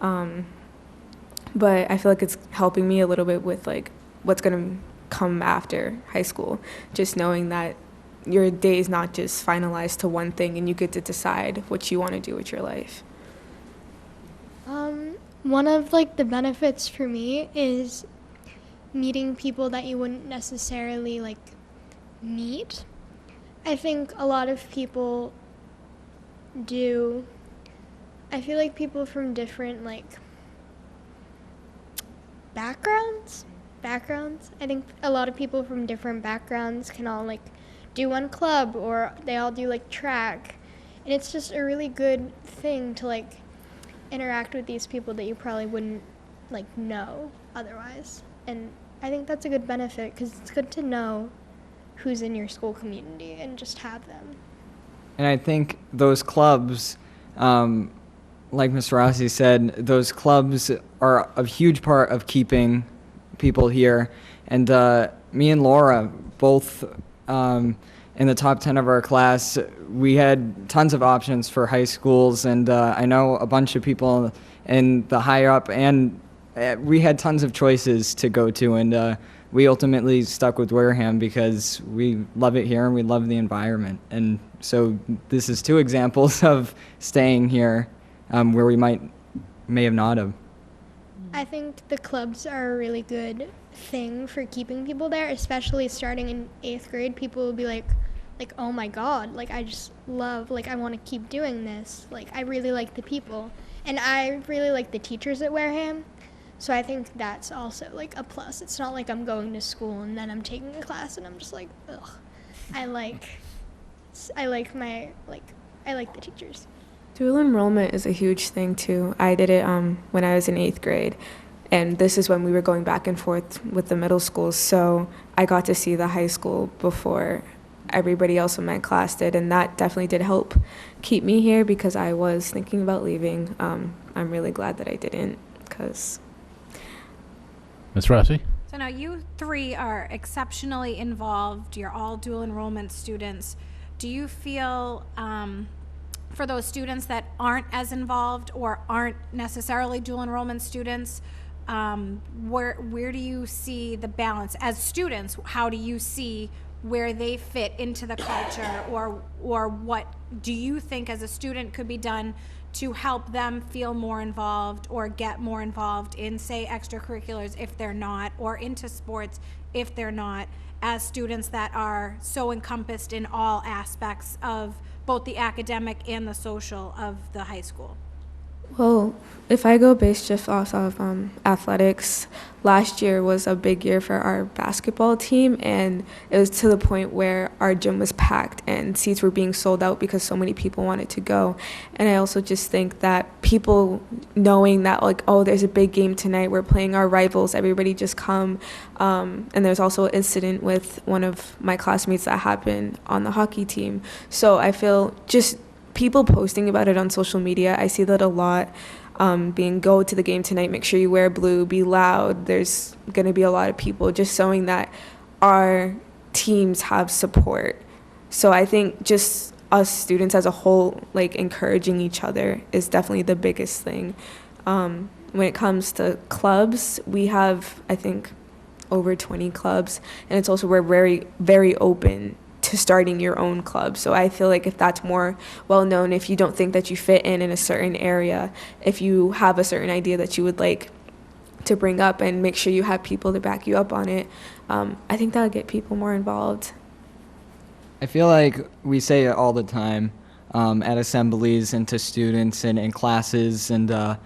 But I feel like it's helping me a little bit with like what's gonna come after high school. Just knowing that your day is not just finalized to one thing, and you get to decide what you want to do with your life. One of like the benefits for me is meeting people that you wouldn't necessarily like meet. I think a lot of people do. I feel like people from different like backgrounds. I think a lot of people from different backgrounds can all like do one club, or they all do like track. And it's just a really good thing to like interact with these people that you probably wouldn't like know otherwise. And I think that's a good benefit because it's good to know who's in your school community and just have them. And I think those clubs, like Mr. Rossi said, those clubs are a huge part of keeping people here. And me and Laura, both in the top 10 of our class, we had tons of options for high schools, and I know a bunch of people in the higher up, and we had tons of choices to go to, and we ultimately stuck with Wareham because we love it here and we love the environment. And so this is 2 examples of staying here where we may have not have. I think the clubs are a really good thing for keeping people there, especially starting in 8th grade. People will be like, oh my God, like I just love, like I want to keep doing this. Like I really like the people, and I really like the teachers at Wareham. So I think that's also like a plus. It's not like I'm going to school and then I'm taking a class and I'm just like, ugh. I like the teachers. Dual enrollment is a huge thing too. I did it when I was in 8th grade, and this is when we were going back and forth with the middle schools. So I got to see the high school before everybody else in my class did, and that definitely did help keep me here because I was thinking about leaving. I'm really glad that I didn't, because... Ms. Rossi? So now you 3 are exceptionally involved. You're all dual enrollment students. Do you feel, for those students that aren't as involved or aren't necessarily dual enrollment students, where do you see the balance? As students, how do you see where they fit into the culture, or what do you think as a student could be done to help them feel more involved or get more involved in, say, extracurriculars if they're not, or into sports if they're not, as students that are so encompassed in all aspects of both the academic and the social of the high school? Well, if I go based just off of athletics, last year was a big year for our basketball team, and it was to the point where our gym was packed and seats were being sold out because so many people wanted to go. And I also just think that people knowing that, like, oh, there's a big game tonight, we're playing our rivals, everybody just come. And there's also an incident with one of my classmates that happened on the hockey team. So I feel just people posting about it on social media, I see that a lot, being go to the game tonight, make sure you wear blue, be loud. There's going to be a lot of people just showing that our teams have support. So I think just us students as a whole, like encouraging each other is definitely the biggest thing. When it comes to clubs, we have, I think, over 20 clubs, and it's also, we're very, very open to starting your own club. So I feel like if that's more well known, if you don't think that you fit in a certain area, if you have a certain idea that you would like to bring up, and make sure you have people to back you up on it, I think that'll get people more involved. I feel like we say it all the time at assemblies and to students and in classes, and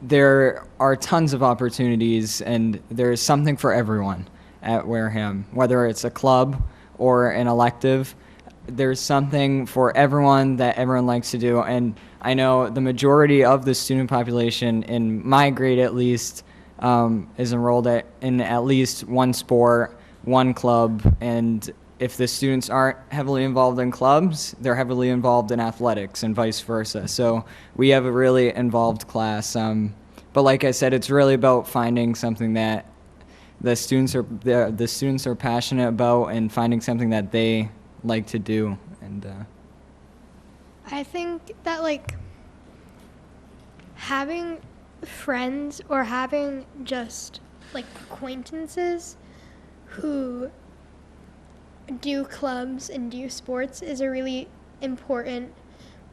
there are tons of opportunities, and there's something for everyone at Wareham, whether it's a club or an elective. There's something for everyone that everyone likes to do, and I know the majority of the student population, in my grade at least, is enrolled in at least one sport, one club, and if the students aren't heavily involved in clubs, they're heavily involved in athletics and vice versa. So we have a really involved class. But like I said, it's really about finding something that the students are passionate about and finding something that they like to do. And I think that like having friends or having just like acquaintances who do clubs and do sports is a really important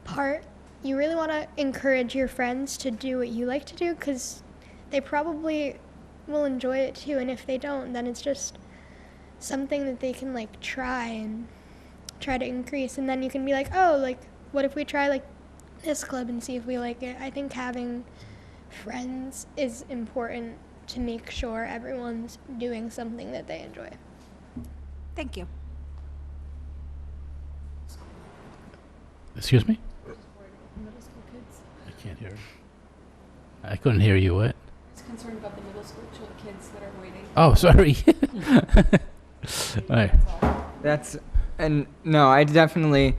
part. You really want to encourage your friends to do what you like to do because they probably will enjoy it too, and if they don't, then it's just something that they can like try to increase, and then you can be like, oh, like what if we try like this club and see if we like it. I think having friends is important to make sure everyone's doing something that they enjoy. Thank you. Excuse me? Middle school kids. I can't hear. I couldn't hear you. What? I was concerned about the middle school kids that are waiting. Oh, sorry. All right. I definitely,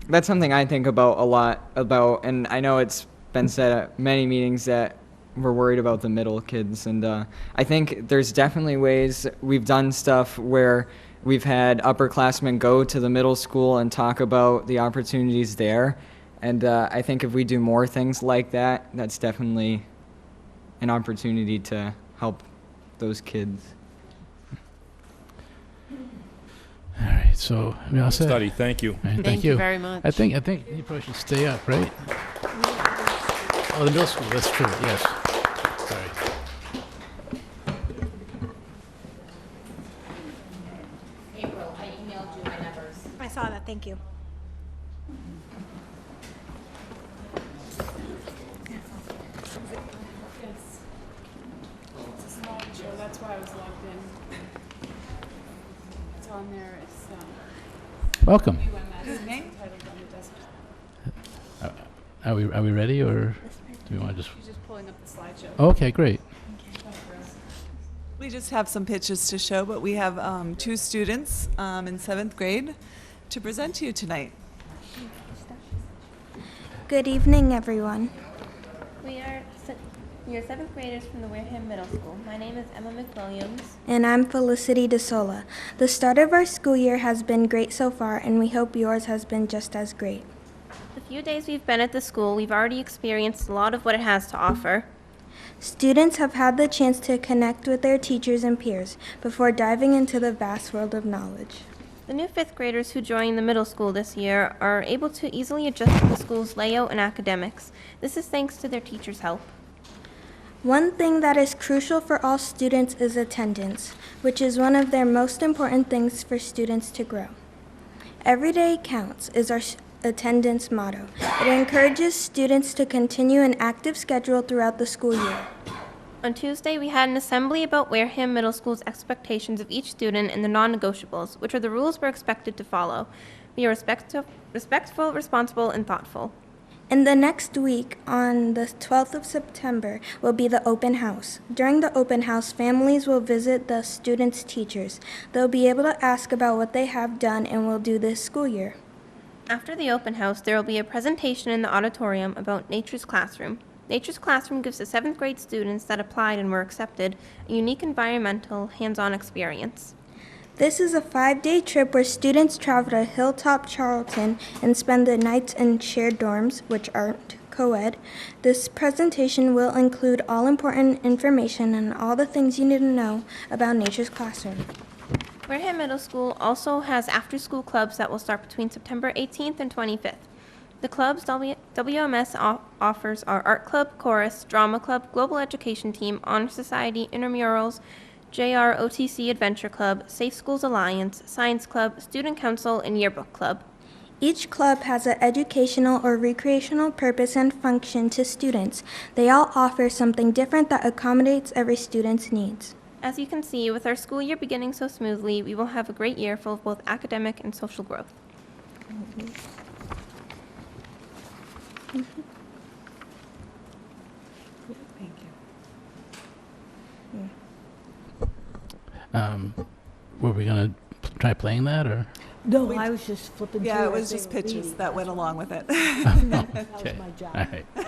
that's something I think about a lot about, and I know it's been said at many meetings that we're worried about the middle kids, and I think there's definitely ways. We've done stuff where we've had upperclassmen go to the middle school and talk about the opportunities there, and I think if we do more things like that, that's definitely an opportunity to help those kids. All right. So we all set? Study. Thank you. All right, Thank you very much. I think you probably should stay up, right? Oh, the middle school. That's true. Yes. Sorry. April, I emailed you my numbers. I saw that, thank you. Yes. It's a small show, that's why I was logged in. It's on there, it's, Welcome. Evening. Titled on the desk. Are we ready, or do we want to just? She's just pulling up the slideshow. Okay, great. We just have some pictures to show, but we have 2 students in 7th grade to present to you tonight. Good evening, everyone. We are your 7th graders from the Wareham Middle School. My name is Emma McWilliams. And I'm Felicity DeSola. The start of our school year has been great so far, and we hope yours has been just as great. The few days we've been at the school, we've already experienced a lot of what it has to offer. Students have had the chance to connect with their teachers and peers before diving into the vast world of knowledge. The new 5th graders who joined the middle school this year are able to easily adjust to the school's layout and academics. This is thanks to their teachers' help. One thing that is crucial for all students is attendance, which is one of their most important things for students to grow. Every day counts is our attendance motto. It encourages students to continue an active schedule throughout the school year. On Tuesday, we had an assembly about Wareham Middle School's expectations of each student and the non-negotiables, which are the rules we're expected to follow. Be respectful, responsible, and thoughtful. In the next week, on the 12th of September, will be the open house. During the open house, families will visit the students' teachers. They'll be able to ask about what they have done and will do this school year. After the open house, there will be a presentation in the auditorium about Nature's Classroom. Nature's Classroom gives the 7th grade students that applied and were accepted a unique environmental, hands-on experience. This is a 5-day trip where students travel to Hilltop Charlton and spend the nights in shared dorms, which aren't co-ed. This presentation will include all important information and all the things you need to know about Nature's Classroom. Wareham Middle School also has after-school clubs that will start between September 18th and 25th. The clubs WMS offers are Art Club, Chorus, Drama Club, Global Education Team, Honor Society, Intramurals, JROTC Adventure Club, Safe Schools Alliance, Science Club, Student Council, and Yearbook Club. Each club has an educational or recreational purpose and function to students. They all offer something different that accommodates every student's needs. As you can see, with our school year beginning so smoothly, we will have a great year full of both academic and social growth. were we going to try playing that, or? No, I was just flipping through. Yeah, it as was they just were pictures reading. that went along with it. That was Okay. my job. All right. All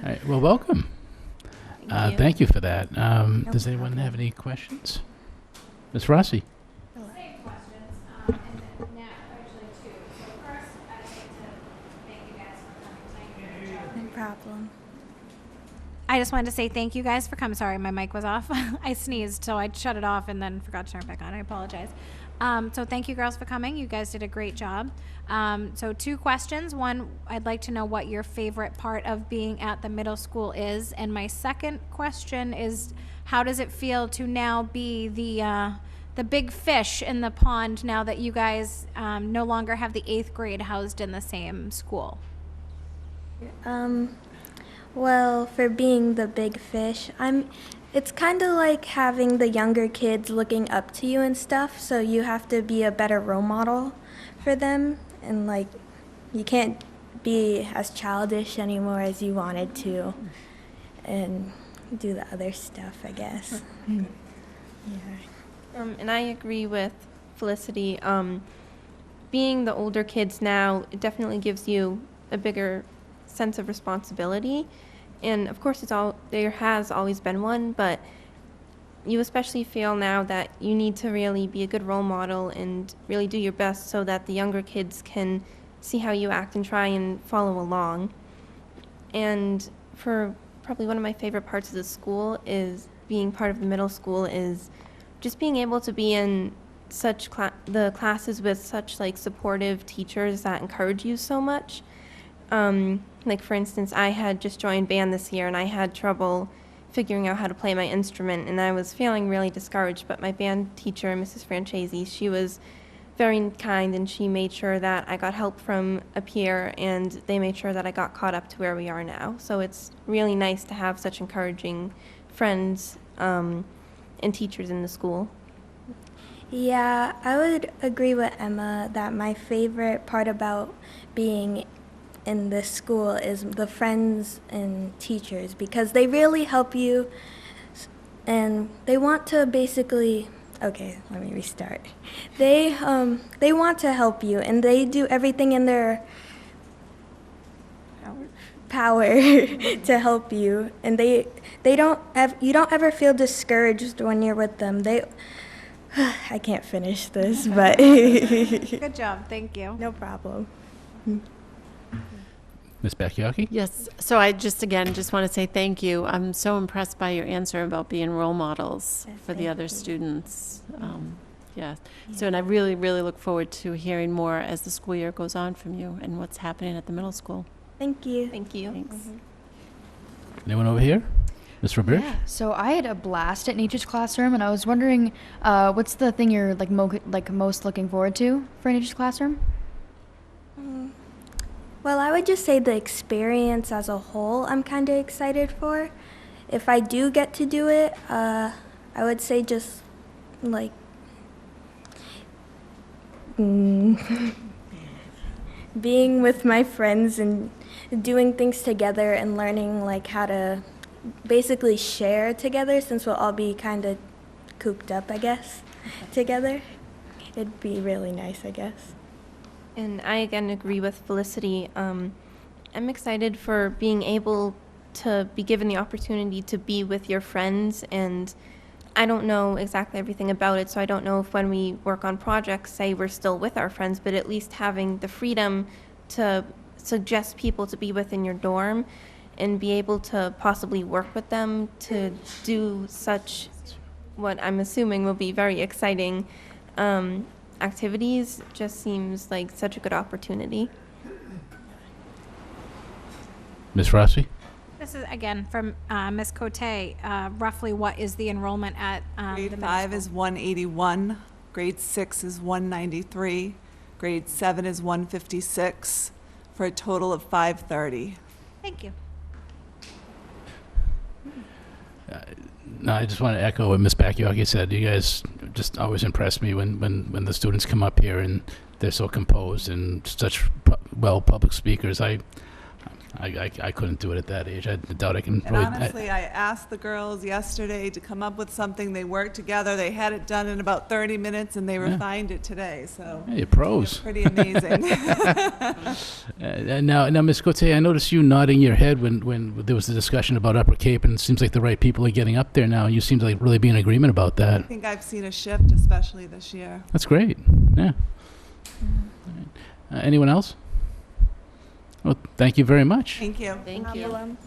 right. Well, welcome. Thank you for that. Does anyone have any questions? Ms. Rossi? Same questions, and Nat, actually, too. So first, I'd like to thank you guys for coming tonight. No problem. I just wanted to say thank you guys for coming. Sorry, my mic was off. I sneezed, so I shut it off and then forgot to turn it back on. I apologize. So thank you girls for coming. You guys did a great job. So 2 questions. One, I'd like to know what your favorite part of being at the middle school is. And my second question is, how does it feel to now be the big fish in the pond now that you guys no longer have the 8th grade housed in the same school? Well, for being the big fish, it's kind of like having the younger kids looking up to you and stuff, so you have to be a better role model for them, and like you can't be as childish anymore as you wanted to and do the other stuff, I guess. Yeah. And I agree with Felicity. Being the older kids now, it definitely gives you a bigger sense of responsibility. And of course, there has always been one, but you especially feel now that you need to really be a good role model and really do your best so that the younger kids can see how you act and try and follow along. And for probably one of my favorite parts of the school is being part of the middle school is just being able to be in such the classes with such like supportive teachers that encourage you so much. Like for instance, I had just joined band this year and I had trouble figuring out how to play my instrument and I was feeling really discouraged, but my band teacher, Mrs. Francesi, she was very kind and she made sure that I got help from a peer and they made sure that I got caught up to where we are now. So it's really nice to have such encouraging friends and teachers in the school. Yeah, I would agree with Emma that my favorite part about being in this school is the friends and teachers because they really help you and they want to basically, okay, let me restart. They want to help you and they do everything in their power to help you and you don't ever feel discouraged when you're with them. I can't finish this, but Good job. Thank you. No problem. Ms. Bakayaki? Yes, so I just want to say thank you. I'm so impressed by your answer about being role models for the other students. Yeah, so and I really, really look forward to hearing more as the school year goes on from you and what's happening at the middle school. Thank you. Thank you. Thanks. Anyone over here? Ms. Roberge? Yeah, so I had a blast at Nature's Classroom, and I was wondering, what's the thing you're most looking forward to for Nature's Classroom? Well, I would just say the experience as a whole I'm kind of excited for. If I do get to do it, I would say just like being with my friends and doing things together and learning like how to basically share together since we'll all be kind of cooped up, I guess, together. It'd be really nice, I guess. And I again agree with Felicity. I'm excited for being able to be given the opportunity to be with your friends, and I don't know exactly everything about it, so I don't know if when we work on projects, say we're still with our friends, but at least having the freedom to suggest people to be within your dorm and be able to possibly work with them to do such what I'm assuming will be very exciting activities just seems like such a good opportunity. Ms. Rossi? This is again from Ms. Cote. Roughly, what is the enrollment at Grade 5 is 181, grade 6 is 193, grade 7 is 156, for a total of 530. Thank you. No, I just want to echo what Ms. Bakayaki said. You guys just always impress me when the students come up here and they're so composed and such public speakers. I'm I couldn't do it at that age. I doubt I can. And honestly, I asked the girls yesterday to come up with something. They worked together. They had it done in about 30 minutes, and they refined it today. So Hey, you're pros. pretty amazing. Now, Ms. Cote, I noticed you nodding your head when there was a discussion about Upper Cape, and it seems like the right people are getting up there now. You seem to like really be in agreement about that. I think I've seen a shift, especially this year. That's great. Yeah. Anyone else? Well, thank you very much. Thank you. Thank you.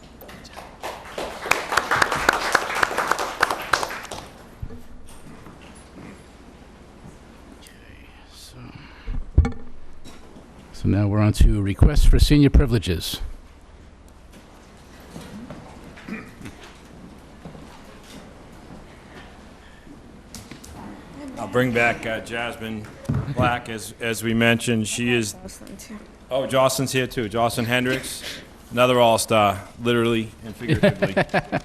So now we're on to requests for senior privileges. I'll bring back Jasmine Black, as we mentioned. She is... Oh, Jocelyn's here too. Jocelyn Hendricks, another all-star, literally and figuratively,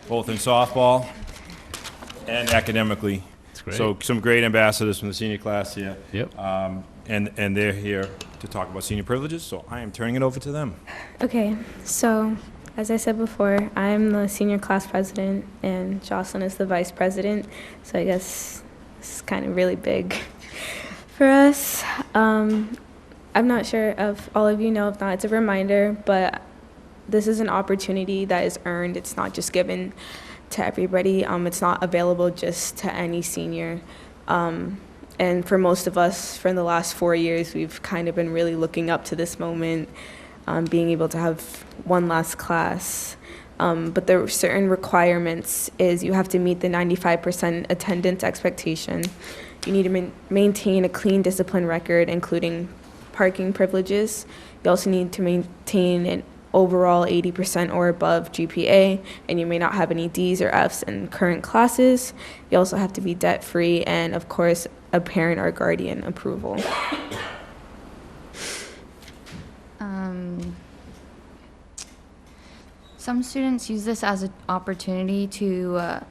both in softball and academically. That's great. So some great ambassadors from the senior class here. Yep. And they're here to talk about senior privileges, so I am turning it over to them. Okay, so as I said before, I'm the senior class president and Jocelyn is the vice president. So I guess this is kind of really big for us. I'm not sure if all of you know, if not, it's a reminder, but this is an opportunity that is earned. It's not just given to everybody. It's not available just to any senior. And for most of us, for the last 4 years, we've kind of been really looking up to this moment, being able to have one last class. But there are certain requirements is you have to meet the 95% attendance expectation. You need to maintain a clean discipline record, including parking privileges. You also need to maintain an overall 80% or above GPA, and you may not have any Ds or Fs in current classes. You also have to be debt-free, and of course, a parent or guardian approval. Some students use this as an opportunity to,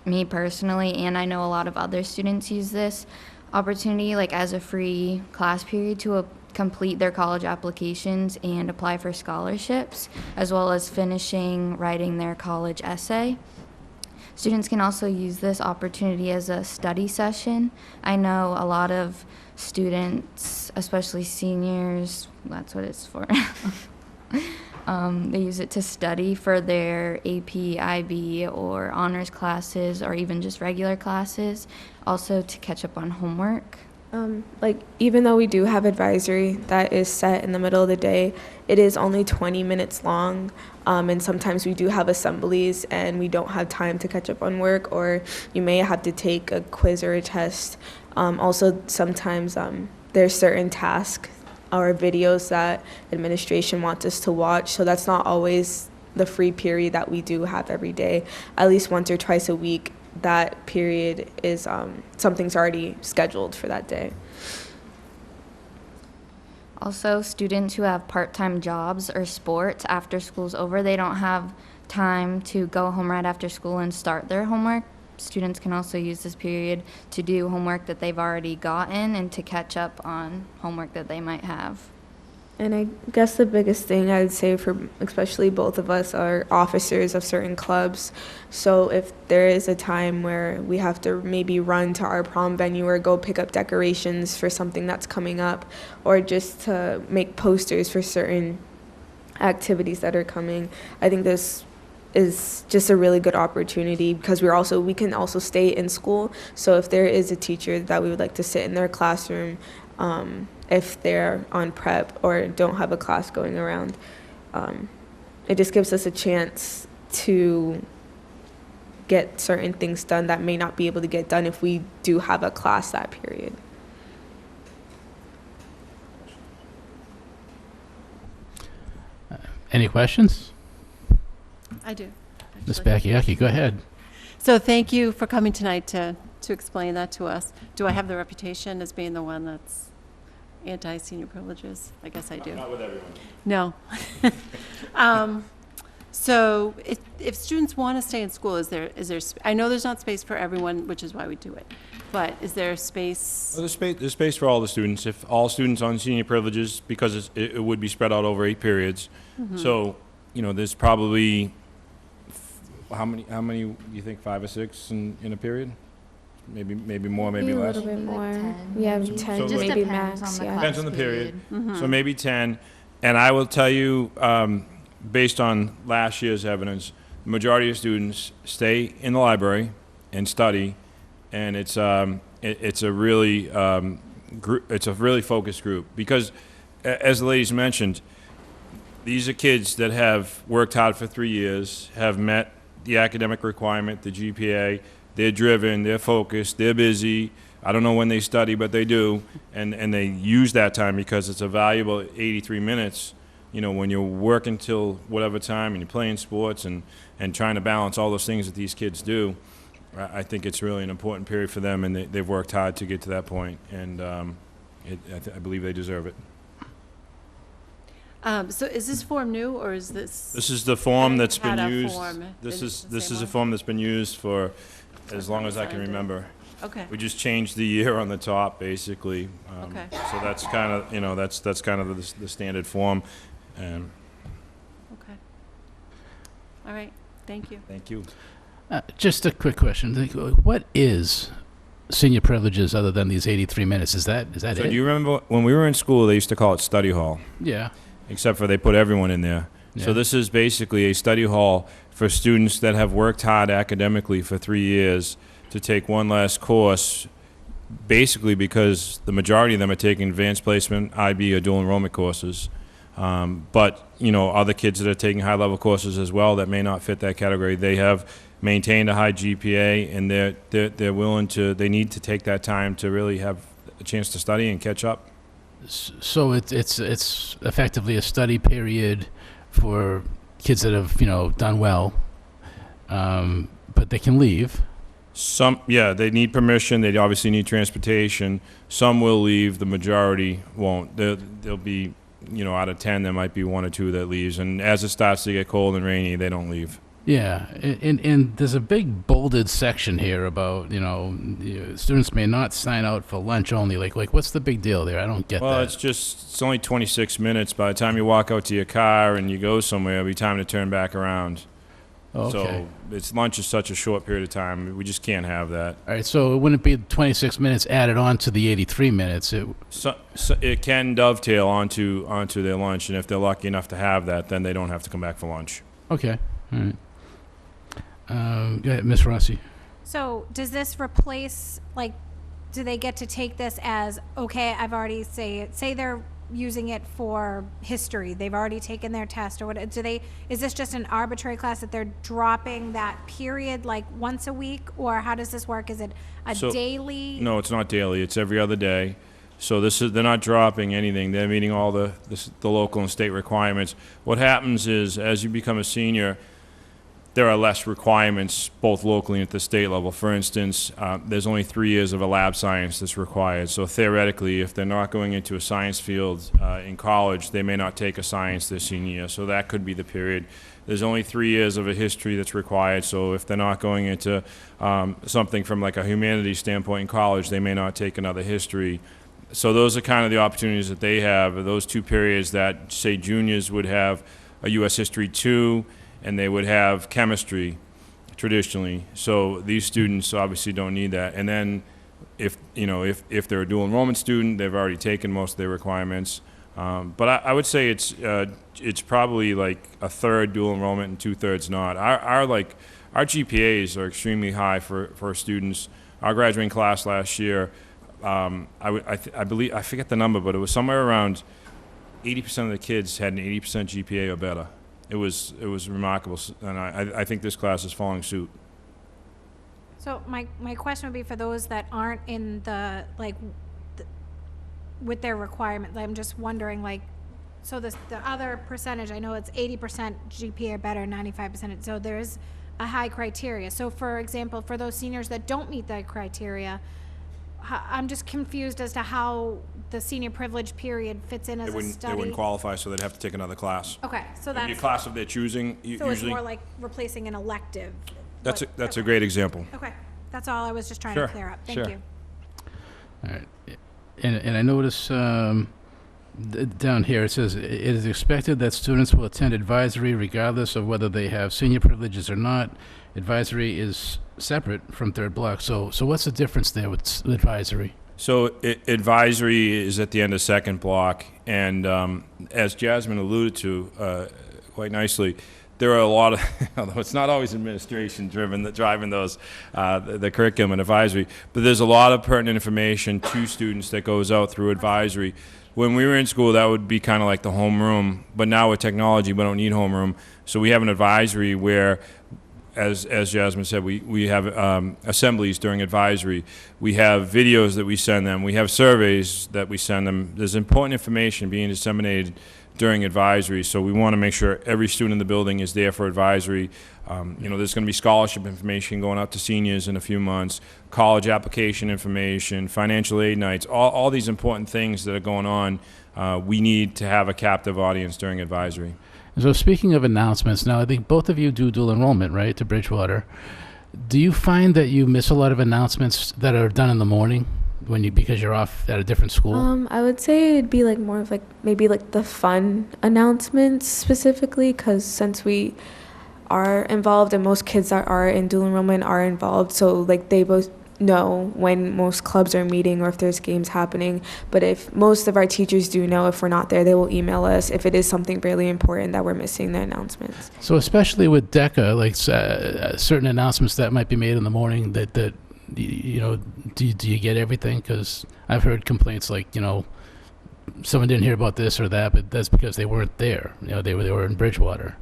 me personally, and I know a lot of other students use this opportunity like as a free class period to complete their college applications and apply for scholarships, as well as finishing writing their college essay. Students can also use this opportunity as a study session. I know a lot of students, especially seniors, that's what it's for. They use it to study for their AP, IB, or honors classes, or even just regular classes, also to catch up on homework. Even though we do have advisory that is set in the middle of the day, it is only 20 minutes long, and sometimes we do have assemblies and we don't have time to catch up on work, or you may have to take a quiz or a test. Also, sometimes there's certain tasks or videos that administration wants us to watch, so that's not always the free period that we do have every day. At least once or twice a week, that period is something's already scheduled for that day. Also, students who have part-time jobs or sports after school's over, they don't have time to go home right after school and start their homework. Students can also use this period to do homework that they've already gotten and to catch up on homework that they might have. And I guess the biggest thing I would say for especially both of us are officers of certain clubs. So if there is a time where we have to maybe run to our prom venue or go pick up decorations for something that's coming up, or just to make posters for certain activities that are coming, I think this is just a really good opportunity because we can also stay in school. So if there is a teacher that we would like to sit in their classroom, if they're on prep or don't have a class going around, it just gives us a chance to get certain things done that may not be able to get done if we do have a class that period. Any questions? I do. Ms. actually. Bakayaki, go ahead. So thank you for coming tonight to explain that to us. Do I have the reputation as being the one that's anti-senior privileges? I guess I do. Not with everyone. No. So if students want to stay in school, I know there's not space for everyone, which is why we do it, but is there space? Well, there's space for all the students. If all students on senior privileges, because it would be spread out over 8 periods. Mhm. So, there's probably, how many do you think, 5 or 6 in a period? Maybe more, maybe less? A little bit more. Yeah, 10, So like- maybe max, yeah. Depends on the period. Mhm. So maybe 10. And I will tell you, based on last year's evidence, the majority of students stay in the library and study, and it's a really focused group, because as the ladies mentioned, these are kids that have worked hard for 3 years, have met the academic requirement, the GPA. They're driven, they're focused, they're busy. I don't know when they study, but they do, and they use that time because it's a valuable 83 minutes. When you're working till whatever time and you're playing sports and trying to balance all those things that these kids do, I think it's really an important period for them, and they've worked hard to get to that point, and I believe they deserve it. So is this form new, or is this? This is the form that's been had a used. form. This Is it the is same a one? form that's been used for as long as I can signed it. remember. Okay. We just changed the year on the top, basically. Okay. So that's kind of that's kind of the standard form. Okay. All right. Thank you. Thank you. Just a quick question. What is senior privileges other than these 83 minutes? Is that So it? do you remember when we were in school, they used to call it study hall? Yeah. Except for they put everyone in there. Yeah. So this is basically a study hall for students that have worked hard academically for 3 years to take one last course, basically because the majority of them are taking advanced placement, IB, or dual enrollment courses. But, other kids that are taking high-level courses as well that may not fit that category, they have maintained a high GPA, and they're willing to, they need to take that time to really have a chance to study and catch up. So it's effectively a study period for kids that have done well, but they can leave. They need permission. They obviously need transportation. Some will leave. The majority won't. There'll be, out of 10, there might be 1 or 2 that leaves. And as it starts to get cold and rainy, they don't leave. Yeah, and there's a big bolded section here about students may not sign out for lunch only. Like what's the big deal there? I don't get Well, that. it's only 26 minutes. By the time you walk out to your car and you go somewhere, it'll be time to turn back around. Okay. So lunch is such a short period of time. We just can't have that. All right, so it wouldn't be 26 minutes added on to the 83 minutes. So it can dovetail onto their lunch, and if they're lucky enough to have that, then they don't have to come back for lunch. Okay, all right. Go ahead, Ms. Rossi. So does this replace, do they get to take this as, okay, I've already say they're using it for history, they've already taken their test, or what, is this just an arbitrary class that they're dropping that period once a week, or how does this work? Is it a daily? No, it's not daily. It's every other day. So they're not dropping anything. They're meeting all the local and state requirements. What happens is, as you become a senior, there are less requirements both locally and at the state level. For instance, there's only 3 years of a lab science that's required. So theoretically, if they're not going into a science field in college, they may not take a science their senior year. So that could be the period. There's only 3 years of a history that's required. So if they're not going into something from a humanities standpoint in college, they may not take another history. So those are kind of the opportunities that they have. Those 2 periods that, say, juniors would have a U.S. History 2, and they would have chemistry traditionally. So these students obviously don't need that. And then if they're a dual enrollment student, they've already taken most of their requirements. But I would say it's probably a third dual enrollment and 2/3 not. Our GPAs are extremely high for students. Our graduating class last year, I believe, I forget the number, but it was somewhere around 80% of the kids had an 80% GPA or better. It was remarkable, and I think this class is following suit. So my question would be for those that aren't in with their requirement. I'm just wondering, so the other percentage, I know it's 80% GPA or better, 95%. So there's a high criteria. So for example, for those seniors that don't meet that criteria, I'm just confused as to how the senior privilege period fits in as a They study. wouldn't qualify, so they'd have to take another class. Okay, so It'd be a that's, class of their choosing, so usually. it's more like replacing an elective. That's a great example. Okay, that's all I was just trying Sure, to clear up. Thank sure. you. All right. And I notice down here, it says, it is expected that students will attend advisory regardless of whether they have senior privileges or not. Advisory is separate from third block. So what's the difference there with advisory? So advisory is at the end of second block, and as Jasmine alluded to quite nicely, there are a lot of, although it's not always administration driving those, the curriculum and advisory, but there's a lot of pertinent information to students that goes out through advisory. When we were in school, that would be kind of like the homeroom, but now with technology, we don't need homeroom. So we have an advisory where, as Jasmine said, we have assemblies during advisory. We have videos that we send them. We have surveys that we send them. There's important information being disseminated during advisory, so we want to make sure every student in the building is there for advisory. There's going to be scholarship information going out to seniors in a few months, college application information, financial aid nights, all these important things that are going on. We need to have a captive audience during advisory. So speaking of announcements, now I think both of you do dual enrollment, right, to Bridgewater. Do you find that you miss a lot of announcements that are done in the morning because you're off at a different school? I would say it'd be like more of like maybe like the fun announcements specifically, because since we are involved and most kids that are in dual enrollment are involved, so like they both know when most clubs are meeting or if there's games happening. But if most of our teachers do know, if we're not there, they will email us if it is something really important that we're missing the announcements. So especially with DECA, like certain announcements that might be made in the morning that do you get everything? Because I've heard complaints like, someone didn't hear about this or that, but that's because they weren't there. They were in Bridgewater.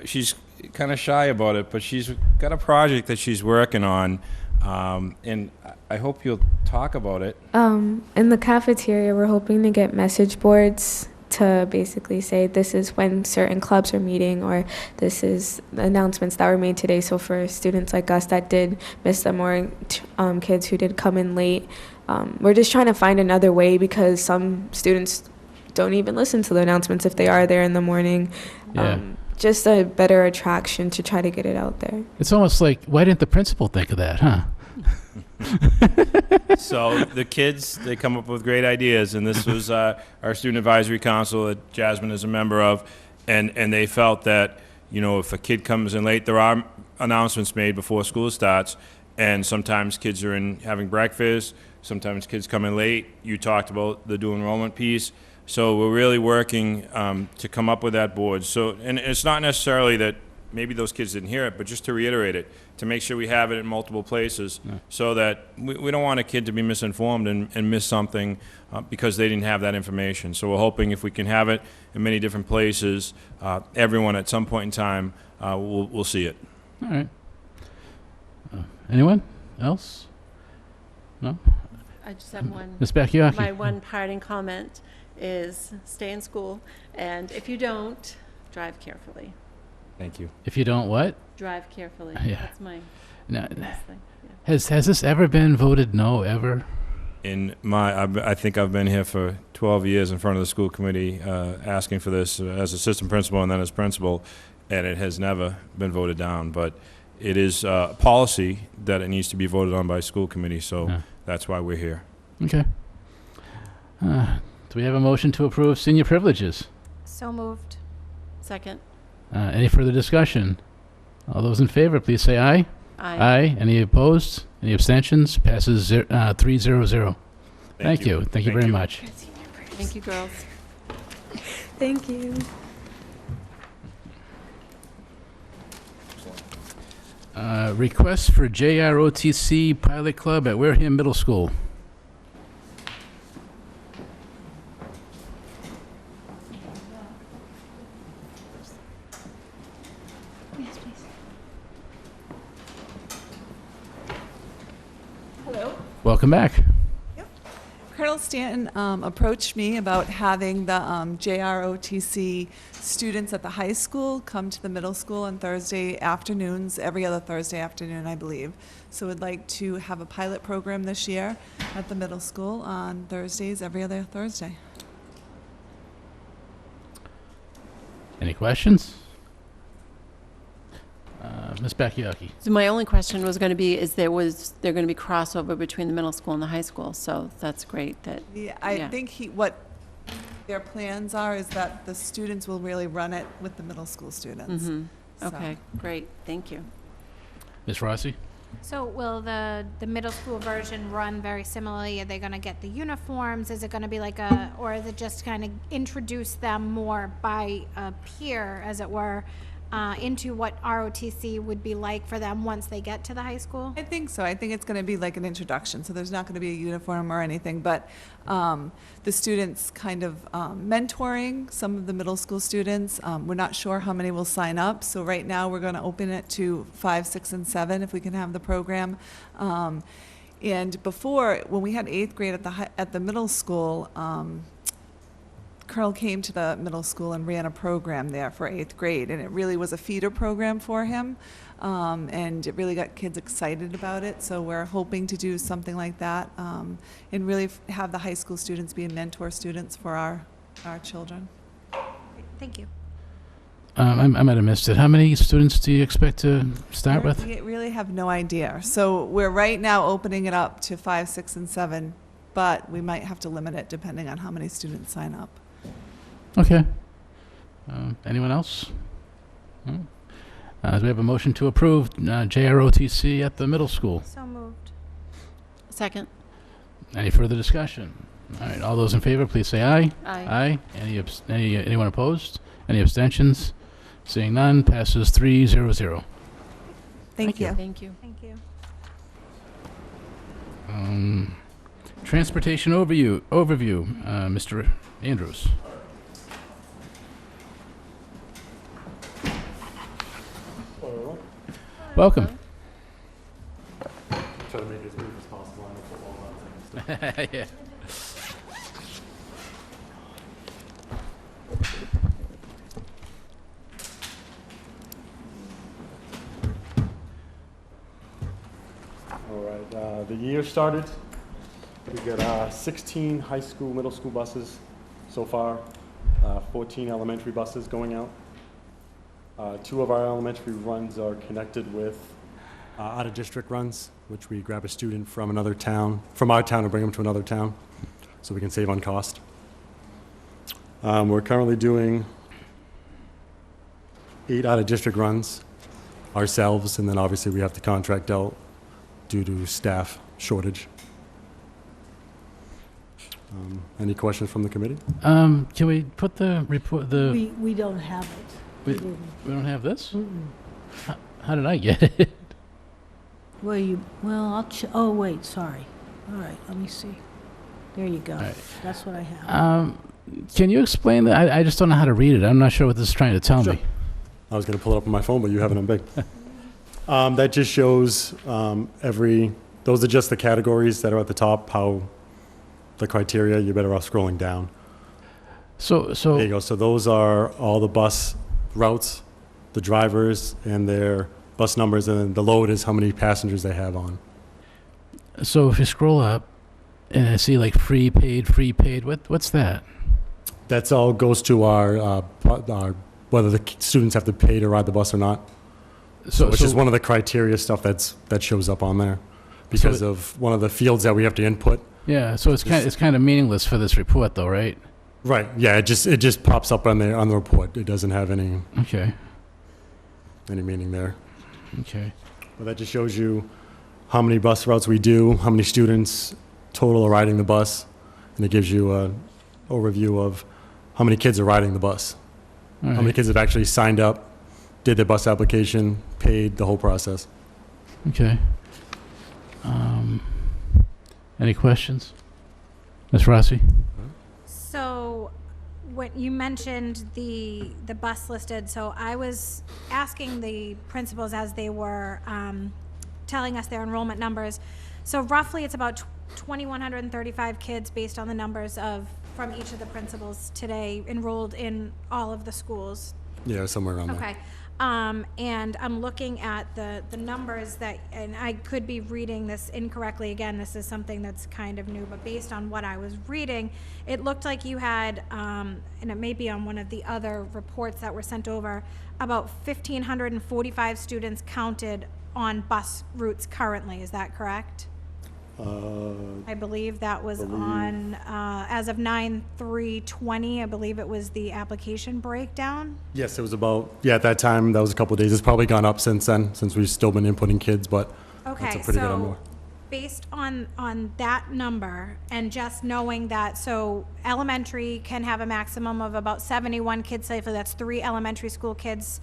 She's kind of shy about it, but she's got a project that she's working on. And I hope you'll talk about it. In the cafeteria, we're hoping to get message boards to basically say this is when certain clubs are meeting, or this is the announcements that were made today. So for students like us that did miss them, or kids who did come in late, we're just trying to find another way, because some students don't even listen to the announcements if they are there in the morning. Yeah. Just a better attraction to try to get it out there. It's almost like, why didn't the principal think of that, huh? So the kids, they come up with great ideas, and this was our student advisory council that Jasmine is a member of, and they felt that, if a kid comes in late, there are announcements made before school starts, and sometimes kids are in having breakfast, sometimes kids come in late. You talked about the dual enrollment piece. So we're really working to come up with that board. So, and it's not necessarily that maybe those kids didn't hear it, but just to reiterate it, to make sure we have it in multiple places, so that we don't want a kid to be misinformed and miss something because they didn't have that information. So we're hoping if we can have it in many different places, everyone at some point in time will see it. All right. Anyone else? No? I just have one. Ms. Bacchiocchi. My one parting comment is stay in school, and if you don't, drive carefully. Thank you. If you don't what? Drive carefully. Yeah. That's my Now, last thing. Yeah. Has this ever been voted no, ever? I think I've been here for 12 years in front of the school committee asking for this as assistant principal and then as principal, and it has never been voted down. But it is a policy that it needs to be voted on by school committee, so that's why we're here. Okay. Do we have a motion to approve senior privileges? So moved. Second. Any further discussion? All those in favor, please say aye. Aye. Aye. Any opposed? Any abstentions? Passes 300. Thank you. Thank you very much. Thank you, girls. Thank you. Request for JROTC Pilot Club at Wareham Middle School. Yes, please. Hello. Welcome back. Colonel Carol Stanton approached me about having the JROTC students at the high school come to the middle school on Thursday afternoons, every other Thursday afternoon, I believe. So we'd like to have a pilot program this year at the middle school on Thursdays, every other Thursday. Any questions? Ms. Bakayaki. So my only question was going to be, is there going to be crossover between the middle school and the high school? So that's great that. Yeah, I think what their plans are is that the students will really run it with the middle school students. So. Okay, great. Thank you. Ms. Rossi? So will the middle school version run very similarly? Are they going to get the uniforms? Is it going to be like or is it just kind of introduce them more by peer, as it were, into what ROTC would be like for them once they get to the high school? I think so. I think it's going to be like an introduction. So there's not going to be a uniform or anything, but the students kind of mentoring some of the middle school students. We're not sure how many will sign up. So right now we're going to open it to 5, 6, and 7 if we can have the program. And before, when we had 8th grade at the middle school, Carl came to the middle school and ran a program there for 8th grade, and it really was a feeder program for him, and it really got kids excited about it. So we're hoping to do something like that, and really have the high school students be mentor students for our children. Thank you. I might have missed it. How many students do you expect to start with? We really have no idea. So we're right now opening it up to 5, 6, and 7, but we might have to limit it depending on how many students sign up. Okay. Anyone else? No? Do we have a motion to approve JROTC at the middle school? So moved. Second. Any further discussion? All right, all those in favor, please say aye. Aye. Aye. Anyone opposed? Any abstentions? Seeing none, passes 3-0-0. Thank you. Thank you. Thank you. Transportation overview, Mr. Andrews. Welcome. Try to make it as brief as possible. I know football about things. Yeah. All right. The year started. We've got 16 high school, middle school buses so far, 14 elementary buses going out. 2 of our elementary runs are connected with out-of-district runs, which we grab a student from another town, from our town, and bring them to another town, so we can save on cost. We're currently doing 8 out-of-district runs ourselves, and then obviously we have to contract out due to staff shortage. Any questions from the committee? Can we put the report, We don't have it. we don't have this? How did I get it? Oh, wait, sorry. All right, let me see. There you go. right. That's what I have. Can you explain that? I just don't know how to read it. I'm not sure what this is trying to tell me. I was going to pull it up on my phone, but you have it on big. That just shows those are just the categories that are at the top, how the criteria. You're better off scrolling down. So There you go. So those are all the bus routes, the drivers, and their bus numbers, and then the load is how many passengers they have on. So if you scroll up and I see like free paid, what's that? That's all goes to our whether the students have to pay to ride the bus or not. So it's just one of the criteria stuff that shows up on there because of one of the fields that we have to input. Yeah, so it's kind of meaningless for this report, though, right? Right. Yeah. It just pops up on the report. It doesn't have any meaning there. Okay. But that just shows you how many bus routes we do, how many students total are riding the bus, and it gives you an overview of how many kids are riding the bus, how many kids have actually signed up, did their bus application, paid, the whole process. Okay. Any questions? Ms. Rossi? So, when you mentioned the bus listed, so I was asking the principals as they were telling us their enrollment numbers. So roughly, it's about 2,135 kids, based on the numbers from each of the principals today, enrolled in all of the schools. Yeah, somewhere around there. Okay. And I'm looking at the numbers and I could be reading this incorrectly. Again, this is something that's kind of new, but based on what I was reading, it looked like you had, and it may be on one of the other reports that were sent over, about 1,545 students counted on bus routes currently. Is that correct? I believe that was on, as of 9/3/20, I believe it was the application breakdown. Yes, it was about, at that time, that was a couple of days. It's probably gone up since then, since we've still been inputting kids, but that's a Okay, pretty good so number. based on that number and just knowing that, so elementary can have a maximum of about 71 kids safely. That's 3 elementary school kids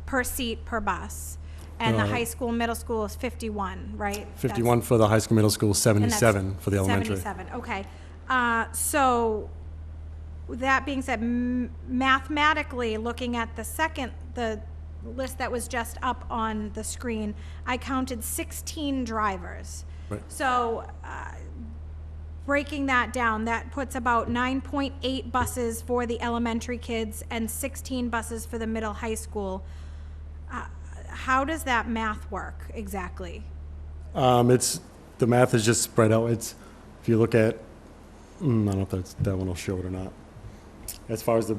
per seat per bus. And the high school, middle school is 51, right? 51 for the high school, middle school, 77 for the elementary. 77, okay. So that being said, mathematically, looking at the list that was just up on the screen, I counted 16 drivers. Right. So breaking that down, that puts about 9.8 buses for the elementary kids and 16 buses for the middle high school. How does that math work exactly? The math is just spread out. If you look at, I don't know if that one will show it or not. As far as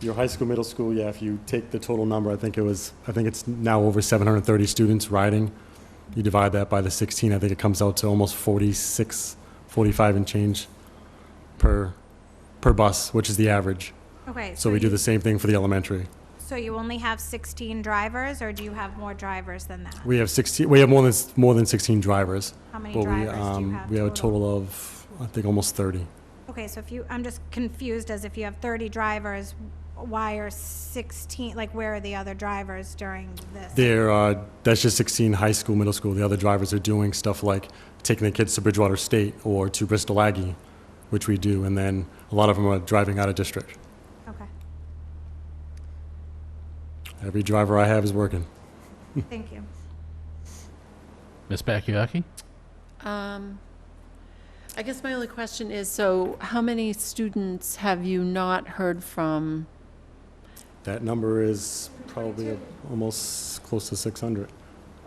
your high school, middle school, if you take the total number, I think it's now over 730 students riding. You divide that by the 16, I think it comes out to almost 46, 45 and change per bus, which is the average. Okay. So we do the same thing for the elementary. So you only have 16 drivers, or do you have more drivers than that? We have 16. We have more than 16 drivers. How many but drivers do you have we have a total of, I think, almost 30. Okay, so I'm just confused, as if you have 30 drivers, why are 16, like, where are the other drivers during this? That's just 16 high school, middle school. The other drivers are doing stuff like taking the kids to Bridgewater State or to Bristol Aggie, which we do, and then a lot of them are driving out of district. Okay. Every driver I have is working. Thank you. Ms. Bakuyaki? I guess my only question is, so how many students have you not heard from? That number is probably almost close to 600.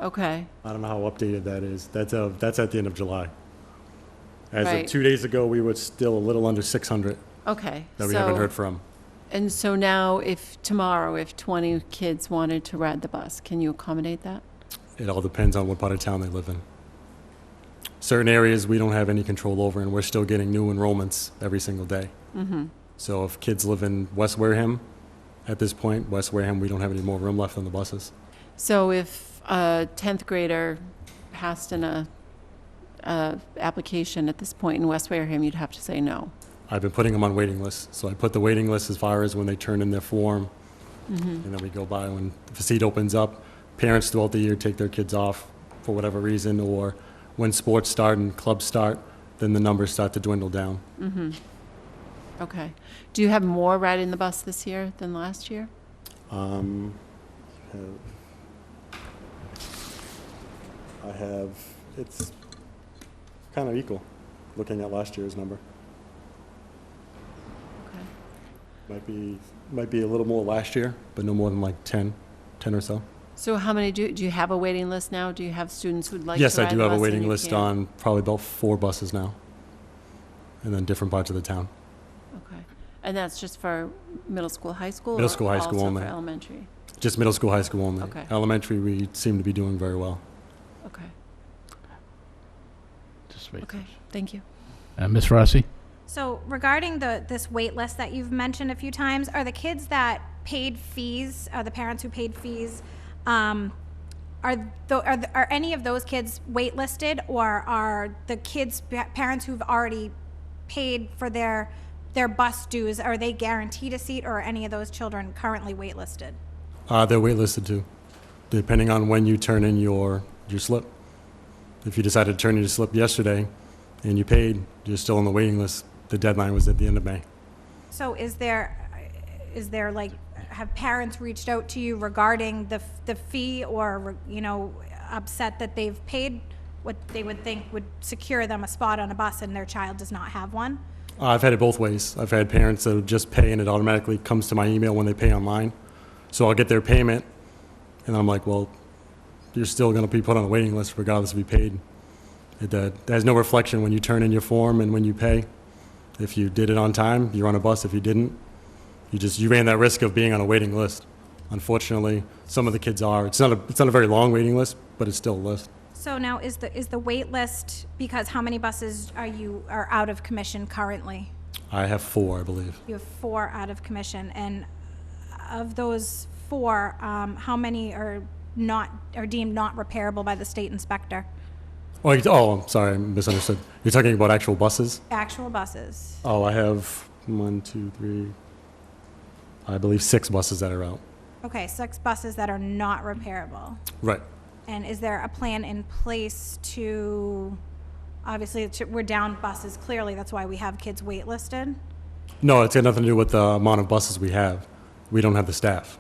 Okay. I don't know how updated that is. That's at the end of July. As Right. of 2 days ago, we were still a little under 600 Okay. that we haven't heard from. And so now, if 20 kids wanted to ride the bus, can you accommodate that? It all depends on what part of town they live in. Certain areas we don't have any control over, and we're still getting new enrollments every single day. Mm-hmm. So if kids live in West Wareham, at this point, West Wareham, we don't have any more room left on the buses. So if a 10th grader passed in a application at this point in West Wareham, you'd have to say no. I've been putting them on waiting lists. So I put the waiting list as far as when they turn in their form, and then we go by when the seat opens up. Parents throughout the year take their kids off for whatever reason, or when sports start and clubs start, then the numbers start to dwindle down. Mm-hmm. Okay. Do you have more riding the bus this year than last year? It's kind of equal, looking at last year's number. Okay. Might be a little more last year, but no more than like 10 or so. So how many do you have a waiting list now? Do you have students who'd like to Yes, ride I do the have a bus and waiting you list can't? on probably about 4 buses now, and then different parts of the town. Okay. And that's just for middle school, high school? Middle or school, high school also only. for elementary? Just middle school, high school only. Okay. Elementary, we seem to be doing very well. Okay. Just wait. Okay, thank you. Ms. Rossi? So regarding this wait list that you've mentioned a few times, are the kids that paid fees, the parents who paid fees, are any of those kids waitlisted, or are the kids' parents who've already paid for their bus dues, are they guaranteed a seat, or are any of those children currently waitlisted? They're waitlisted too, depending on when you turn in your slip. If you decided to turn in your slip yesterday and you paid, you're still on the waiting list. The deadline was at the end of May. So is there like, have parents reached out to you regarding the fee, or, upset that they've paid what they would think would secure them a spot on a bus and their child does not have one? I've had it both ways. I've had parents that just pay and it automatically comes to my email when they pay online. So I'll get their payment and I'm like, well, you're still going to be put on a waiting list regardless if you paid. It has no reflection when you turn in your form and when you pay. If you did it on time, you're on a bus. If you didn't, you ran that risk of being on a waiting list. Unfortunately, some of the kids are. It's not a very long waiting list, but it's still a list. So now is the wait list, because how many buses are out of commission currently? I have 4, I believe. You have 4 out of commission, and of those 4, how many are deemed not repairable by the state inspector? Oh, I'm sorry, I misunderstood. You're talking about actual buses? Actual buses. Oh, I have 1, 2, 3, I believe 6 buses that are out. Okay, 6 buses that are not repairable. Right. And is there a plan in place to, obviously, we're down buses, clearly, that's why we have kids waitlisted? No, it's got nothing to do with the amount of buses we have. We don't have the staff.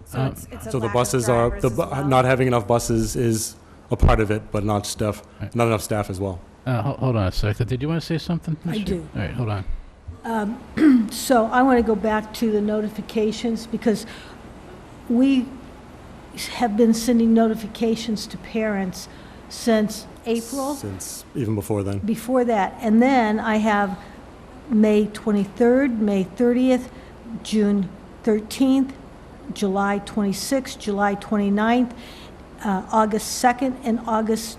So it's a So the lack of buses are, drivers as well? not having enough buses is a part of it, but not enough staff as well. Hold on a second. Did you want to say something? I do. All right, hold on. So I want to go back to the notifications because we have been sending notifications to parents since April. Since even before then. Before that. And then I have May 23rd, May 30th, June 13th, July 26th, July 29th, August 2nd, and August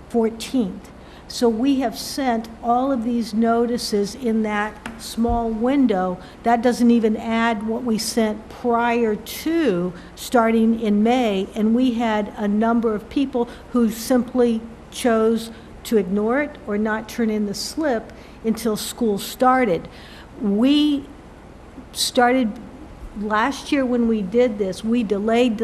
14th. So we have sent all of these notices in that small window. That doesn't even add what we sent prior to starting in May, and we had a number of people who simply chose to ignore it or not turn in the slip until school started. We started last year when we did this, we delayed,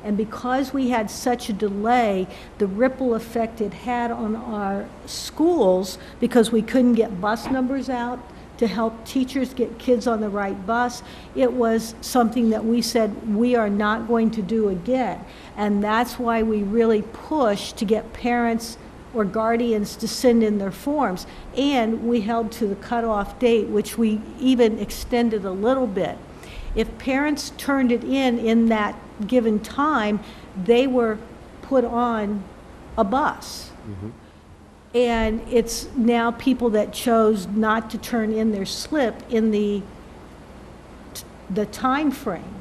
and because we had such a delay, the ripple effect it had on our schools, because we couldn't get bus numbers out to help teachers get kids on the right bus, it was something that we said we are not going to do again. And that's why we really pushed to get parents or guardians to send in their forms. And we held to the cutoff date, which we even extended a little bit. If parents turned it in that given time, they were put on a bus. And it's now people that chose not to turn in their slip in the time frame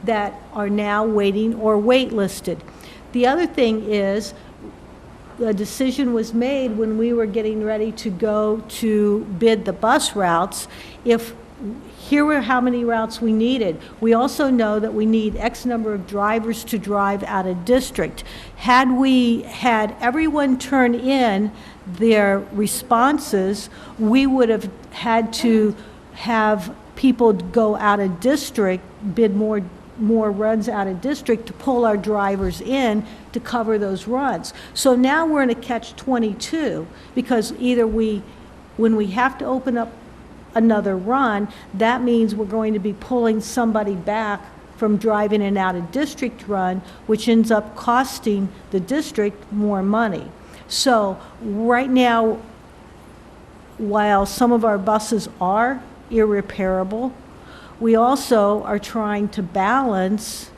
that are now waiting or waitlisted. The other thing is, the decision was made when we were getting ready to go to bid the bus routes. Here were how many routes we needed. We also know that we need X number of drivers to drive out of district. Had we had everyone turn in their responses, we would have had to have people go out of district, bid more runs out of district to pull our drivers in to cover those runs. So now we're in a catch-22, because either when we have to open up another run, that means we're going to be pulling somebody back from driving an out-of-district run, which ends up costing the district more money. So right now, while some of our buses are irreparable, we also are trying to balance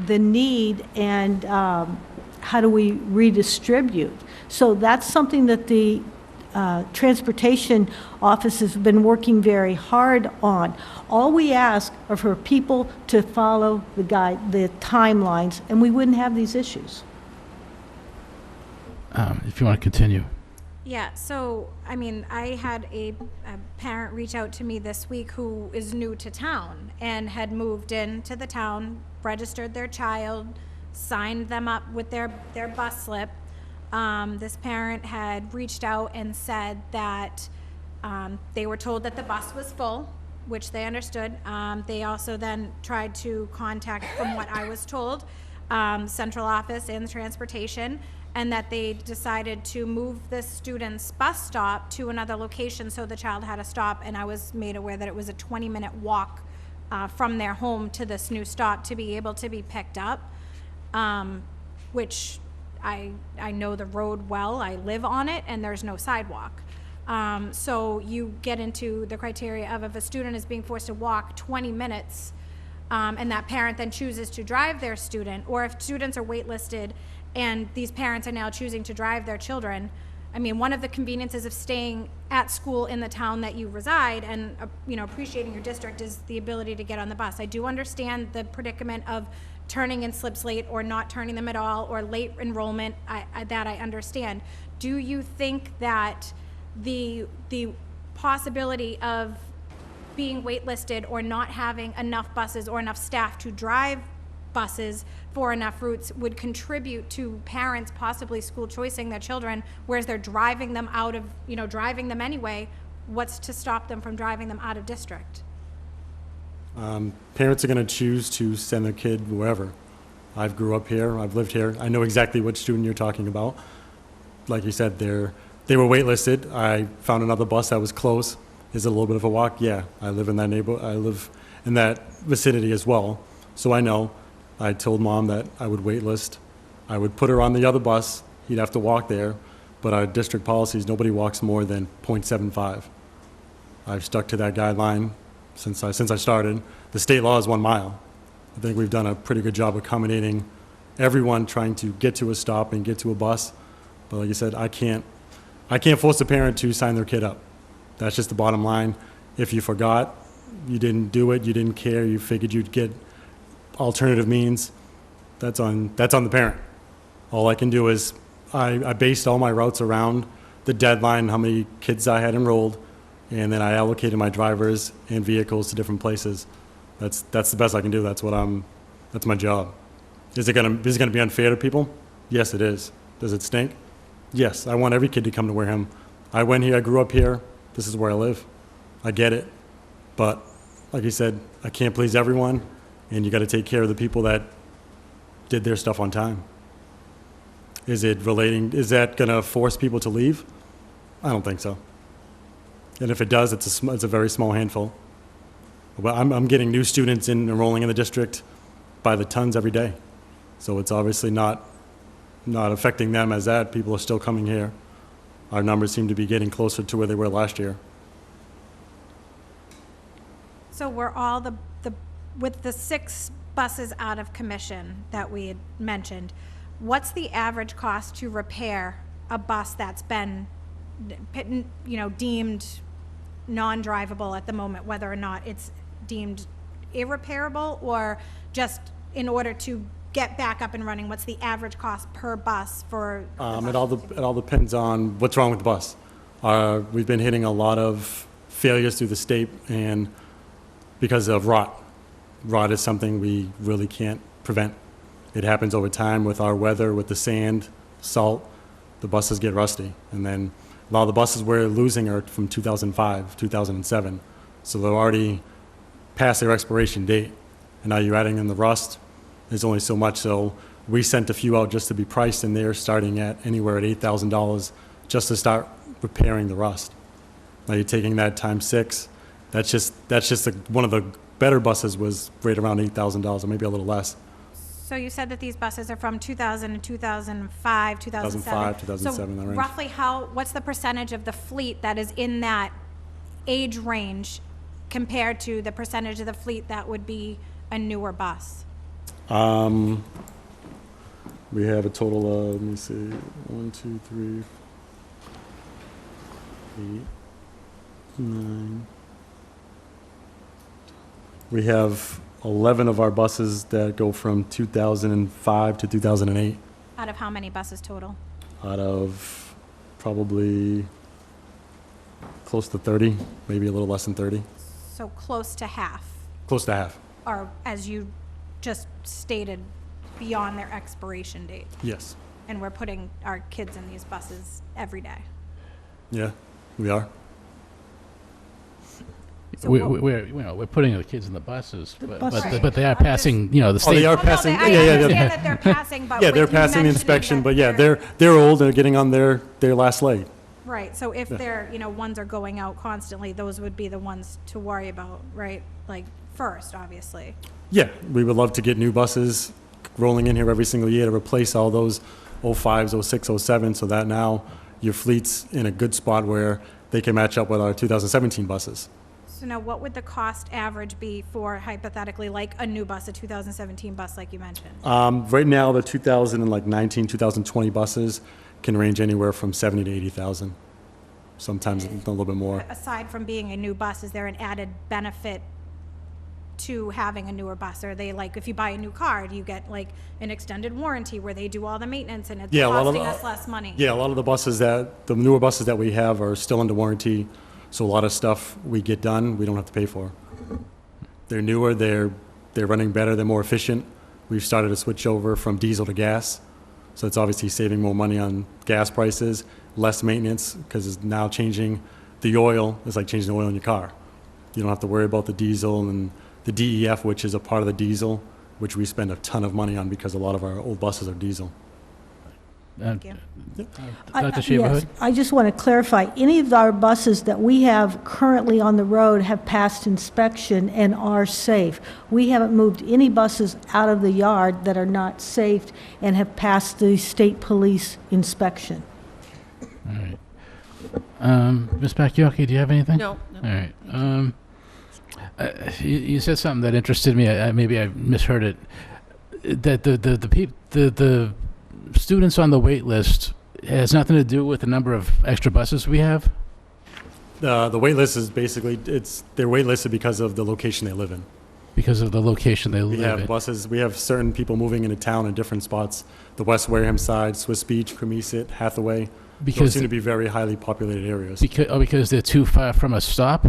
the need and how do we redistribute. So that's something that the transportation office has been working very hard on. All we ask are for people to follow the timelines, and we wouldn't have these issues. If you want to continue. Yeah, so, I mean, I had a parent reach out to me this week who is new to town and had moved into the town, registered their child, signed them up with their bus slip. This parent had reached out and said that they were told that the bus was full, which they understood. They also then tried to contact, from what I was told, central office and transportation, and that they decided to move this student's bus stop to another location so the child had a stop, and I was made aware that it was a 20-minute walk from their home to this new stop to be able to be picked up. which I know the road well. I live on it, and there's no sidewalk. So you get into the criteria of if a student is being forced to walk 20 minutes, and that parent then chooses to drive their student, or if students are waitlisted and these parents are now choosing to drive their children. I mean, one of the conveniences of staying at school in the town that you reside and, appreciating your district is the ability to get on the bus. I do understand the predicament of turning in slips late or not turning them at all, or late enrollment. That I understand. Do you think that the possibility of being waitlisted or not having enough buses or enough staff to drive buses for enough routes would contribute to parents possibly school choicing their children, whereas they're driving them out of, driving them anyway? What's to stop them from driving them out of district? Parents are going to choose to send their kid wherever. I've grew up here. I've lived here. I know exactly which student you're talking about. Like you said, they were waitlisted. I found another bus that was close. Is it a little bit of a walk? Yeah. I live in that neighborhood. I live in that vicinity as well. So I know. I told Mom that I would wait list. I would put her on the other bus. He'd have to walk there. But our district policies, nobody walks more than 0.75. I've stuck to that guideline since I started. The state law is 1 mile. I think we've done a pretty good job accommodating everyone trying to get to a stop and get to a bus. But like you said, I can't force a parent to sign their kid up. That's just the bottom line. If you forgot, you didn't do it, you didn't care, you figured you'd get alternative means, that's on the parent. All I can do is I based all my routes around the deadline, how many kids I had enrolled, and then I allocated my drivers and vehicles to different places. That's the best I can do. That's my job. Is it gonna be unfair to people? Yes, it is. Does it stink? Yes. I want every kid to come to Wareham. I went here, I grew up here, this is where I live. I get it. But like you said, I can't please everyone. And you got to take care of the people that did their stuff on time. Is that going to force people to leave? I don't think so. And if it does, it's a very small handful. But I'm getting new students enrolling in the district by the tons every day. So it's obviously not affecting them as that. People are still coming here. Our numbers seem to be getting closer to where they were last year. So we're all with the 6 buses out of commission that we had mentioned, what's the average cost to repair a bus that's been, deemed non-drivable at the moment, whether or not it's deemed irreparable, or just in order to get back up and running, what's the average cost per bus for? It all depends on what's wrong with the bus. We've been hitting a lot of failures through the state, and because of rot. Rot is something we really can't prevent. It happens over time with our weather, with the sand, salt. The buses get rusty. And then a lot of the buses we're losing are from 2005, 2007. So they're already past their expiration date. And now you're adding in the rust. There's only so much. So we sent a few out just to be priced, and they're starting at anywhere at $8,000 just to start repairing the rust. Now you're taking that times 6. That's just one of the better buses was right around $8,000, or maybe a little less. So you said that these buses are from 2000 and 2005, 2007. 2007, that So range. roughly what's the percentage of the fleet that is in that age range compared to the percentage of the fleet that would be a newer bus? We have a total of, let me see, 1, 2, 3, 8, 9. We have 11 of our buses that go from 2005 to 2008. Out of how many buses total? Out of probably close to 30, maybe a little less than 30. So close to half. Close to half. Or, as you just stated, beyond their expiration date. Yes. And we're putting our kids in these buses every day. Yeah, we are. So we're putting the kids in the buses, buses. but they are passing, the state. Oh, they are passing. I understand that they're passing, but yeah, they're with you passing the mentioning inspection, that but yeah, they're old. They're getting on their last leg. Right, so if Yeah. they're, ones are going out constantly, those would be the ones to worry about, right? Like, first, obviously. Yeah, we would love to get new buses rolling in here every single year to replace all those 05s, 06, 07, so that now your fleet's in a good spot where they can match up with our 2017 buses. So now what would the cost average be for hypothetically like a new bus, a 2017 bus like you mentioned? Right now, the 2019, 2020 buses can range anywhere from 70 to 80,000. Sometimes a little bit more. Aside from being a new bus, is there an added benefit to having a newer bus? Are they like, if you buy a new car, do you get like an extended warranty where they do all the maintenance and it's costing us less money? Yeah, a lot of the newer buses that we have are still under warranty, so a lot of stuff we get done, we don't have to pay for. They're newer, they're running better, they're more efficient. We've started to switch over from diesel to gas, so it's obviously saving more money on gas prices, less maintenance, because it's now changing the oil. It's like changing the oil in your car. You don't have to worry about the diesel and the DEF, which is a part of the diesel, which we spend a ton of money on because a lot of our old buses are diesel. Thank you. Dr. Shiva Yes, Hood? I just want to clarify, any of our buses that we have currently on the road have passed inspection and are safe. We haven't moved any buses out of the yard that are not safe and have passed the state police inspection. All right. Ms. Bakioki, do you have anything? No. All right. You said something that interested me. Maybe I misheard it. That the students on the wait list has nothing to do with the number of extra buses we have? The wait list is basically, they're wait listed because of the location they live in. Because of the location they live in. We have buses, we have certain people moving into town in different spots. The West Wareham side, Swiss Beach, Cremisa, Hathaway. Those seem to be very highly populated areas. Because they're too far from a stop?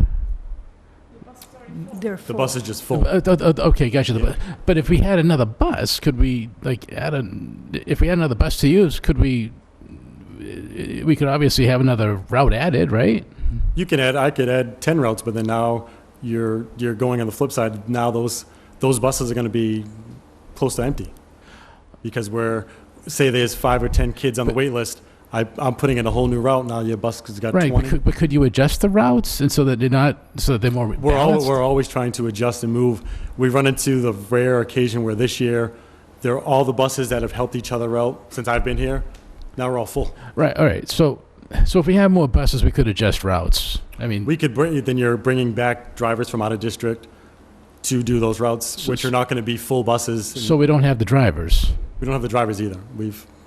They're The bus is just full. Okay, gotcha. Yeah. But if we had another bus, could we if we had another bus to use, could we could obviously have another route added, right? You can I could add 10 routes, but then now you're going on the flip side. Now those buses are going to be close to empty because say there's 5 or 10 kids on the wait list. I'm putting in a whole new route now. Your bus has got 20. Right, but could you adjust the routes and so that they're more balanced? We're always trying to adjust and move. We run into the rare occasion where this year, all the buses that have helped each other out since I've been here, now we're all full. Right. All right. So if we have more buses, we could adjust routes. I mean, we could then you're bringing back drivers from out of district to do those routes, which are not going to be full buses. So we don't have the drivers. We don't have the drivers either.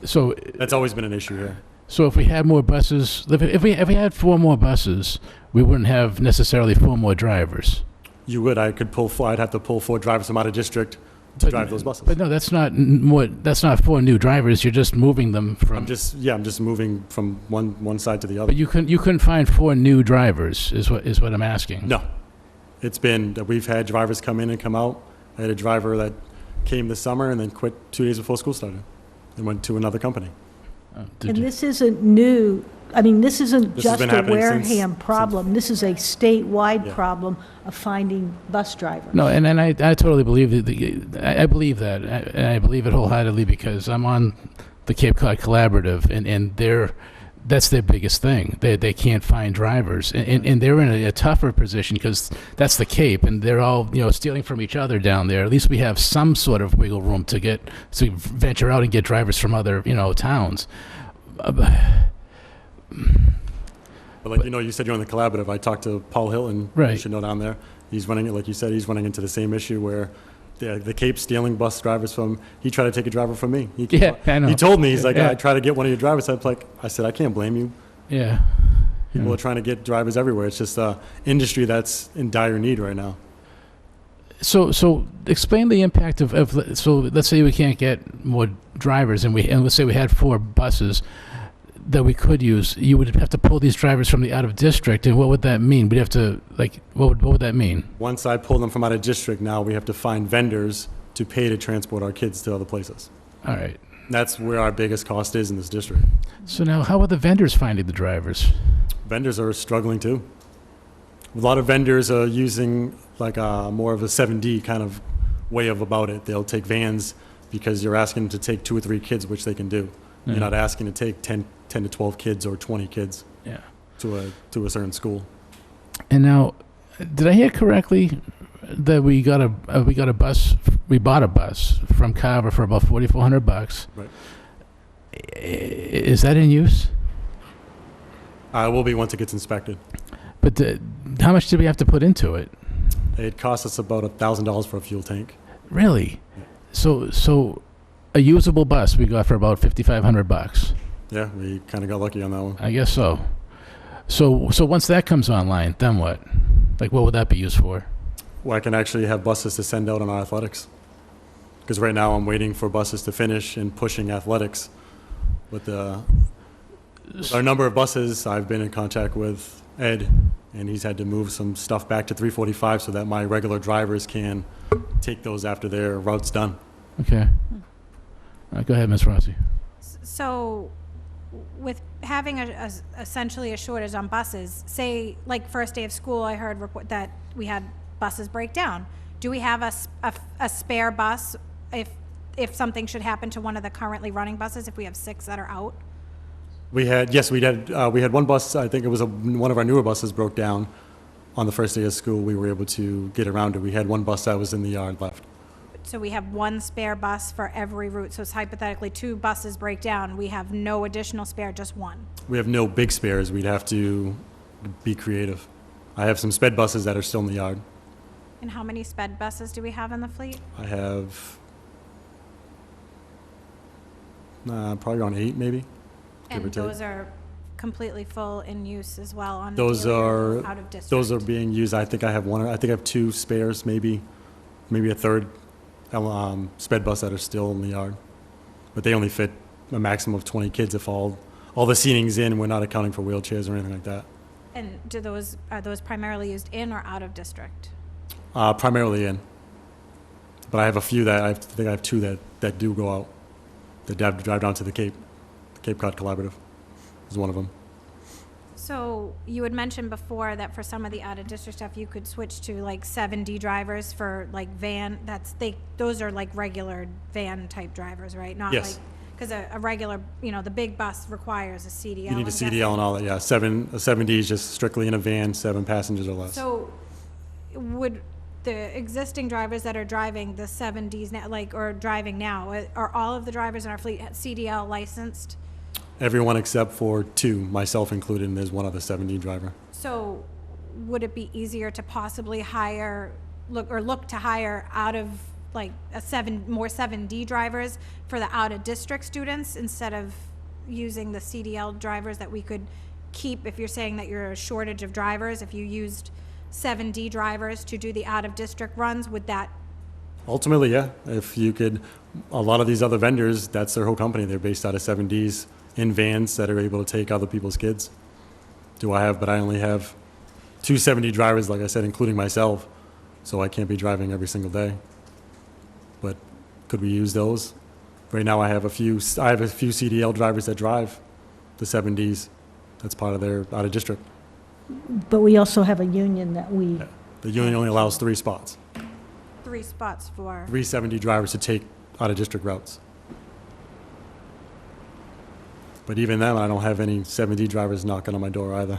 That's always been an issue here. So if we had more buses, if we had 4 more buses, we wouldn't have necessarily 4 more drivers. You would. I'd have to pull 4 drivers from out of district to drive those buses. But no, that's not more. That's not 4 new drivers. You're just moving them from. I'm just moving from one side to the other. But you couldn't find 4 new drivers, is what I'm asking. No, it's been that we've had drivers come in and come out. I had a driver that came this summer and then quit 2 days before school started and went to another company. And this isn't new. I mean, this isn't This just has been a happening Wareham problem. This is a statewide problem of finding bus drivers. No, and I totally believe that. I believe that, and I believe it wholeheartedly because I'm on the Cape Cod Collaborative, and that's their biggest thing. They can't find drivers, and they're in a tougher position because that's the Cape, and they're all stealing from each other down there. At least we have some sort of wiggle room to venture out and get drivers from other towns. But like you said, you're on the Collaborative. I talked to Paul Hilton. Right. You should know down there. He's running it, like you said. He's running into the same issue where the Cape stealing bus drivers from. He tried to take a driver from me. I know. He told me I Yeah. tried to get one of your drivers. I said I can't blame you. Yeah. People are trying to get drivers everywhere. It's just an industry that's in dire need right now. So explain the impact of so let's say we can't get more drivers and let's say we had 4 buses that we could use. You would have to pull these drivers from the out of district, and what would that mean? We'd have to what would that mean? Once I pull them from out of district, now we have to find vendors to pay to transport our kids to other places. All right. That's where our biggest cost is in this district. So now how are the vendors finding the drivers? Vendors are struggling too. A lot of vendors are using more of a 7D kind of way about it. They'll take vans because you're asking them to take 2 or 3 kids, which they can do. Yeah. You're not asking to take 10 to 12 kids or 20 kids to a certain school. And now, Did I hear correctly that we bought a bus from Carver for about $4,400? Right. Is that in use? Will be once it gets inspected. But how much did we have to put into it? It cost us about $1,000 for a fuel tank. Really? So a usable bus we got for about $5,500. Yeah, we kind of got lucky on that one. I guess so. So once that comes online, then what? Like, what would that be used for? Well, I can actually have buses to send out on our athletics. Because right now I'm waiting for buses to finish and pushing athletics. With our number of buses, I've been in contact with Ed, and he's had to move some stuff back to 345 so that my regular drivers can take those after their route's done. Okay. Go ahead, Ms. Rossi. So with having essentially a shortage on buses, say like first day of school, I heard report that we had buses break down. Do we have a spare bus if something should happen to one of the currently running buses, if we have 6 that are out? We had one bus. I think it was one of our newer buses broke down on the first day of school. We were able to get around it. We had one bus that was in the yard left. So we have one spare bus for every route. So it's hypothetically 2 buses break down. We have no additional spare, just one. We have no big spares. We'd have to be creative. I have some sped buses that are still in the yard. And how many sped buses do we have in the fleet? I have probably around 8, maybe. Give or And take. those are completely full in use as well on Those daily are out of district. those are being used. I think I have one. I think I have 2 spares, maybe a third sped bus that are still in the yard, but they only fit a maximum of 20 kids if all the seating's in. We're not accounting for wheelchairs or anything like that. And are those primarily used in or out of district? Primarily in, but I have a few that I think I have 2 that do go out. That have to drive down to the Cape Cod Collaborative is one of them. So you had mentioned before that for some of the out of district stuff, you could switch to like 7D drivers for like van. Those are like regular van type drivers, right? Not Yes. like, because a regular, the big bus requires a CDL. You need a I'm guessing. CDL and all that. Yeah, a 7D is just strictly in a van, 7 passengers or less. So would the existing drivers that are driving the 7Ds now, or driving now, are all of the drivers in our fleet CDL licensed? Everyone except for 2, myself included, and there's one other 7D driver. So would it be easier to possibly look to hire out of like more 7D drivers for the out of district students instead of using the CDL drivers that we could keep? If you're saying that you're a shortage of drivers, if you used 7D drivers to do the out of district runs, would that? Ultimately, yeah. If you could, a lot of these other vendors, that's their whole company. They're based out of 7Ds in vans that are able to take other people's kids. But I only have 2 7D drivers, like I said, including myself, so I can't be driving every single day. But could we use those? Right now I have a few CDL drivers that drive the 7Ds. That's part of their out of district. But we also have a union that we, The union only allows 3 spots. 3 spots for? 3 7D drivers to take out of district routes. But even then, I don't have any 7D drivers knocking on my door either.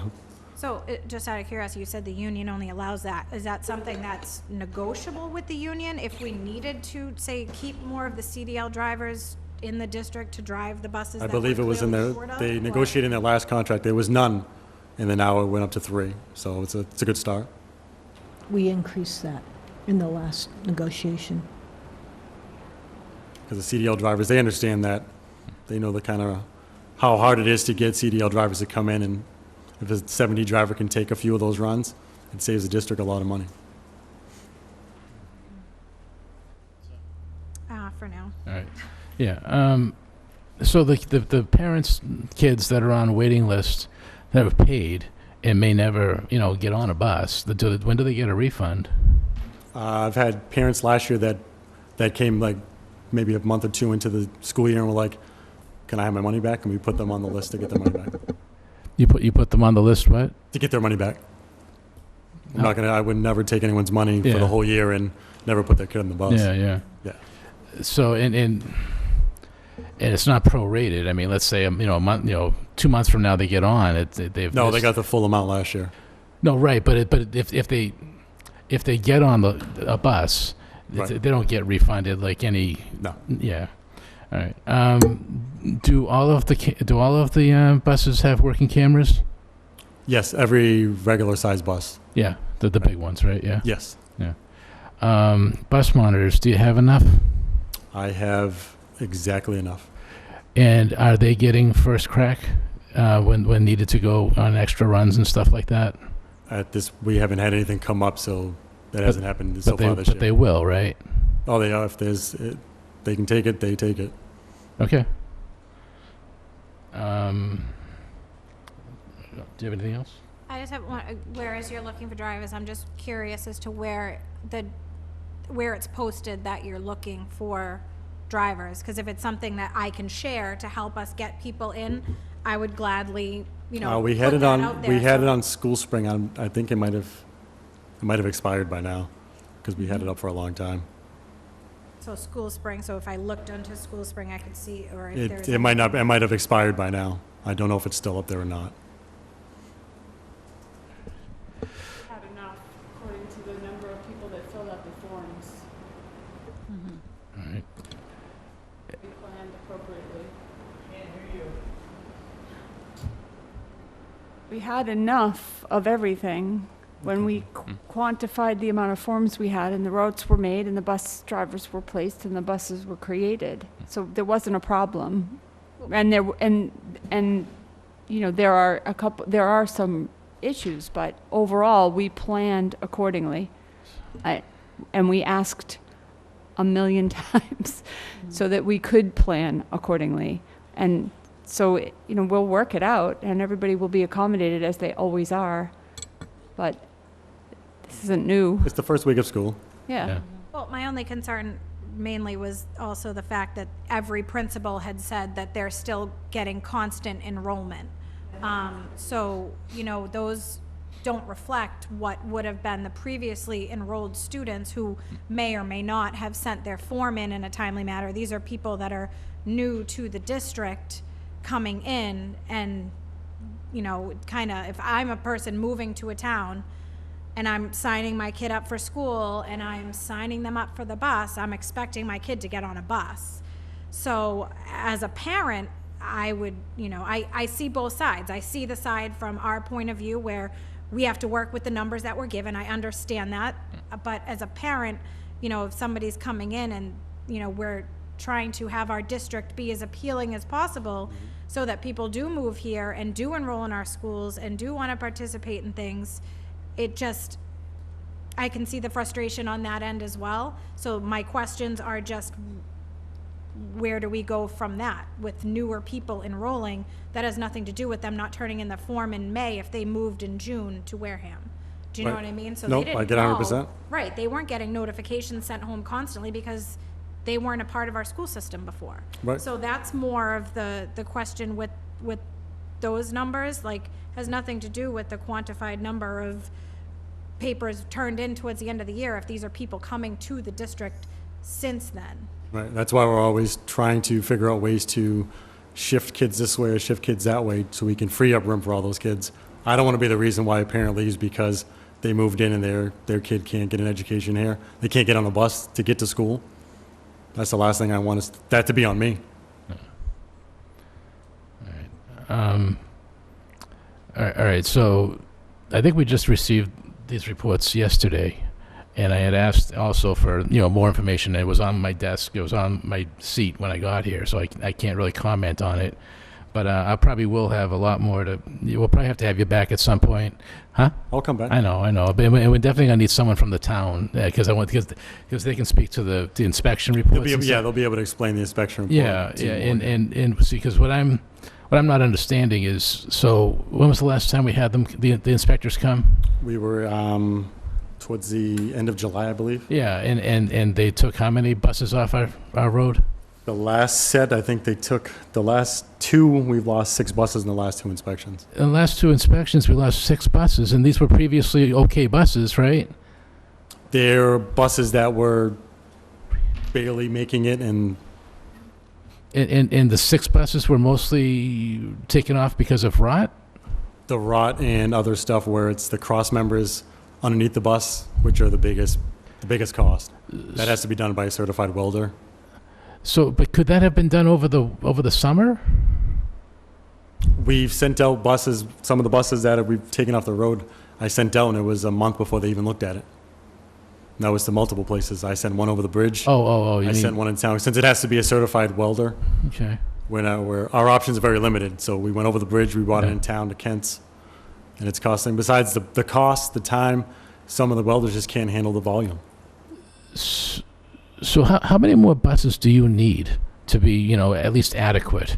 So just out of curiosity, you said the union only allows that. Is that something that's negotiable with the union if we needed to, say, keep more of the CDL drivers in the district to drive the buses? I believe it was in clearly their, short of, they or- negotiated in their last contract, there was none, and then now it went up to 3. So it's a good start. we increased that in the last negotiation. Because the CDL drivers, they understand that. They know the kind of, how hard it is to get CDL drivers to come in, and if a 7D driver can take a few of those runs, it saves the district a lot of money. For now. All right. Yeah. So the parents' kids that are on waiting lists that have paid and may never, get on a bus, when do they get a refund? I've had parents last year that came like maybe a month or 2 into the school year and were like, can I have my money back? And we put them on the list to get their money back. You put them on the list, what? To get their money back. I would never take anyone's money for Yeah. the whole year and never put their kid on the bus. Yeah. So and it's not prorated. I mean, let's say a month, 2 months from now they get on. They got the full amount last year. No, right, but if they if they get on a bus, Right. they don't get refunded like any. No. Yeah. All right. Do all of the buses have working cameras? Yes, every regular size bus. Yeah, the big ones, right? Yeah. Yes. Yeah. Bus monitors. Do you have enough? I have exactly enough. And are they getting first crack when needed to go on extra runs and stuff like that? We haven't had anything come up, so that hasn't happened so far this year. But they will, right? Oh, they are. If they can take it, they take it. Okay. Do you have anything else? I just have one, whereas you're looking for drivers, I'm just curious as to where it's posted that you're looking for drivers, because if it's something that I can share to help us get people in, I would gladly, We had put it that on. out there. We had So- it on School Spring. I think it might have expired by now, because we had it up for a long time. So School Spring, so if I looked onto School Spring, I could see, or if there's. It might not. It might have expired by now. I don't know if it's still up there or not. Had enough, according to the number of people that filled out the forms. All right. We planned appropriately. We had enough of everything when we quantified the amount of forms we had, and the routes were made, and the bus drivers were placed, and the buses were created. So there wasn't a problem. And there are some issues, but overall we planned accordingly. And we asked a million times so that we could plan accordingly. And so, we'll work it out, and everybody will be accommodated as they always are. But this isn't new. It's the first week of school. Yeah. Well, my only concern mainly was also the fact that every principal had said that they're still getting constant enrollment. So, those don't reflect what would have been the previously enrolled students who may or may not have sent their form in a timely manner. These are people that are new to the district coming in, and, if I'm a person moving to a town and I'm signing my kid up for school and I'm signing them up for the bus, I'm expecting my kid to get on a bus. So as a parent, I would, I see both sides. I see the side from our point of view where we have to work with the numbers that we're given. I understand that. But as a parent, if somebody's coming in and, we're trying to have our district be as appealing as possible so that people do move here and do enroll in our schools and do want to participate in things, I can see the frustration on that end as well. So my questions are just, where do we go from that with newer people enrolling? That has nothing to do with them not turning in the form in May if they moved in June to Wareham. Do you know Right. what I mean? So Nope, they didn't I get 100%. know. Right, they weren't getting notifications sent home constantly because they weren't a part of our school system before. Right. So that's more of the question with those numbers, has nothing to do with the quantified number of papers turned in towards the end of the year if these are people coming to the district since then. Right. That's why we're always trying to figure out ways to shift kids this way or shift kids that way so we can free up room for all those kids. I don't want to be the reason why a parent leaves because they moved in and their kid can't get an education here. They can't get on a bus to get to school. That's the last thing I want is that to be on me. All right. So I think we just received these reports yesterday, and I had asked also for more information. It was on my desk. It was on my seat when I got here, so I can't really comment on it. But I probably will have a lot more to. We'll probably have to have you back at some point, huh? I'll come back. I know. But we're definitely gonna need someone from the town because they can speak to the inspection reports. They'll be able to explain the inspection report. Yeah, and see, because what I'm not understanding is, so when was the last time we had them, the inspectors come? We were towards the end of July, I believe. Yeah, and they took how many buses off our road? The last set, I think they took the last two. We've lost 6 buses in the last 2 inspections. In the last 2 inspections, we lost 6 buses, and these were previously okay buses, right? They're buses that were barely making it, and the 6 buses were mostly taken off because of rot? the rot and other stuff where it's the cross members underneath the bus, which are the biggest cost. That has to be done by a certified welder. So, but could that have been done over the summer? We've sent out buses, some of the buses that we've taken off the road, I sent out, and it was a month before they even looked at it. And that was to multiple places. I sent one over the bridge. I sent one in town, since it has to be a certified welder. Okay. Our options are very limited, so we went over the bridge, we brought it in town to Kent's, and it's costing, besides the cost, the time, some of the welders just can't handle the volume. So how many more buses do you need to be, at least adequate?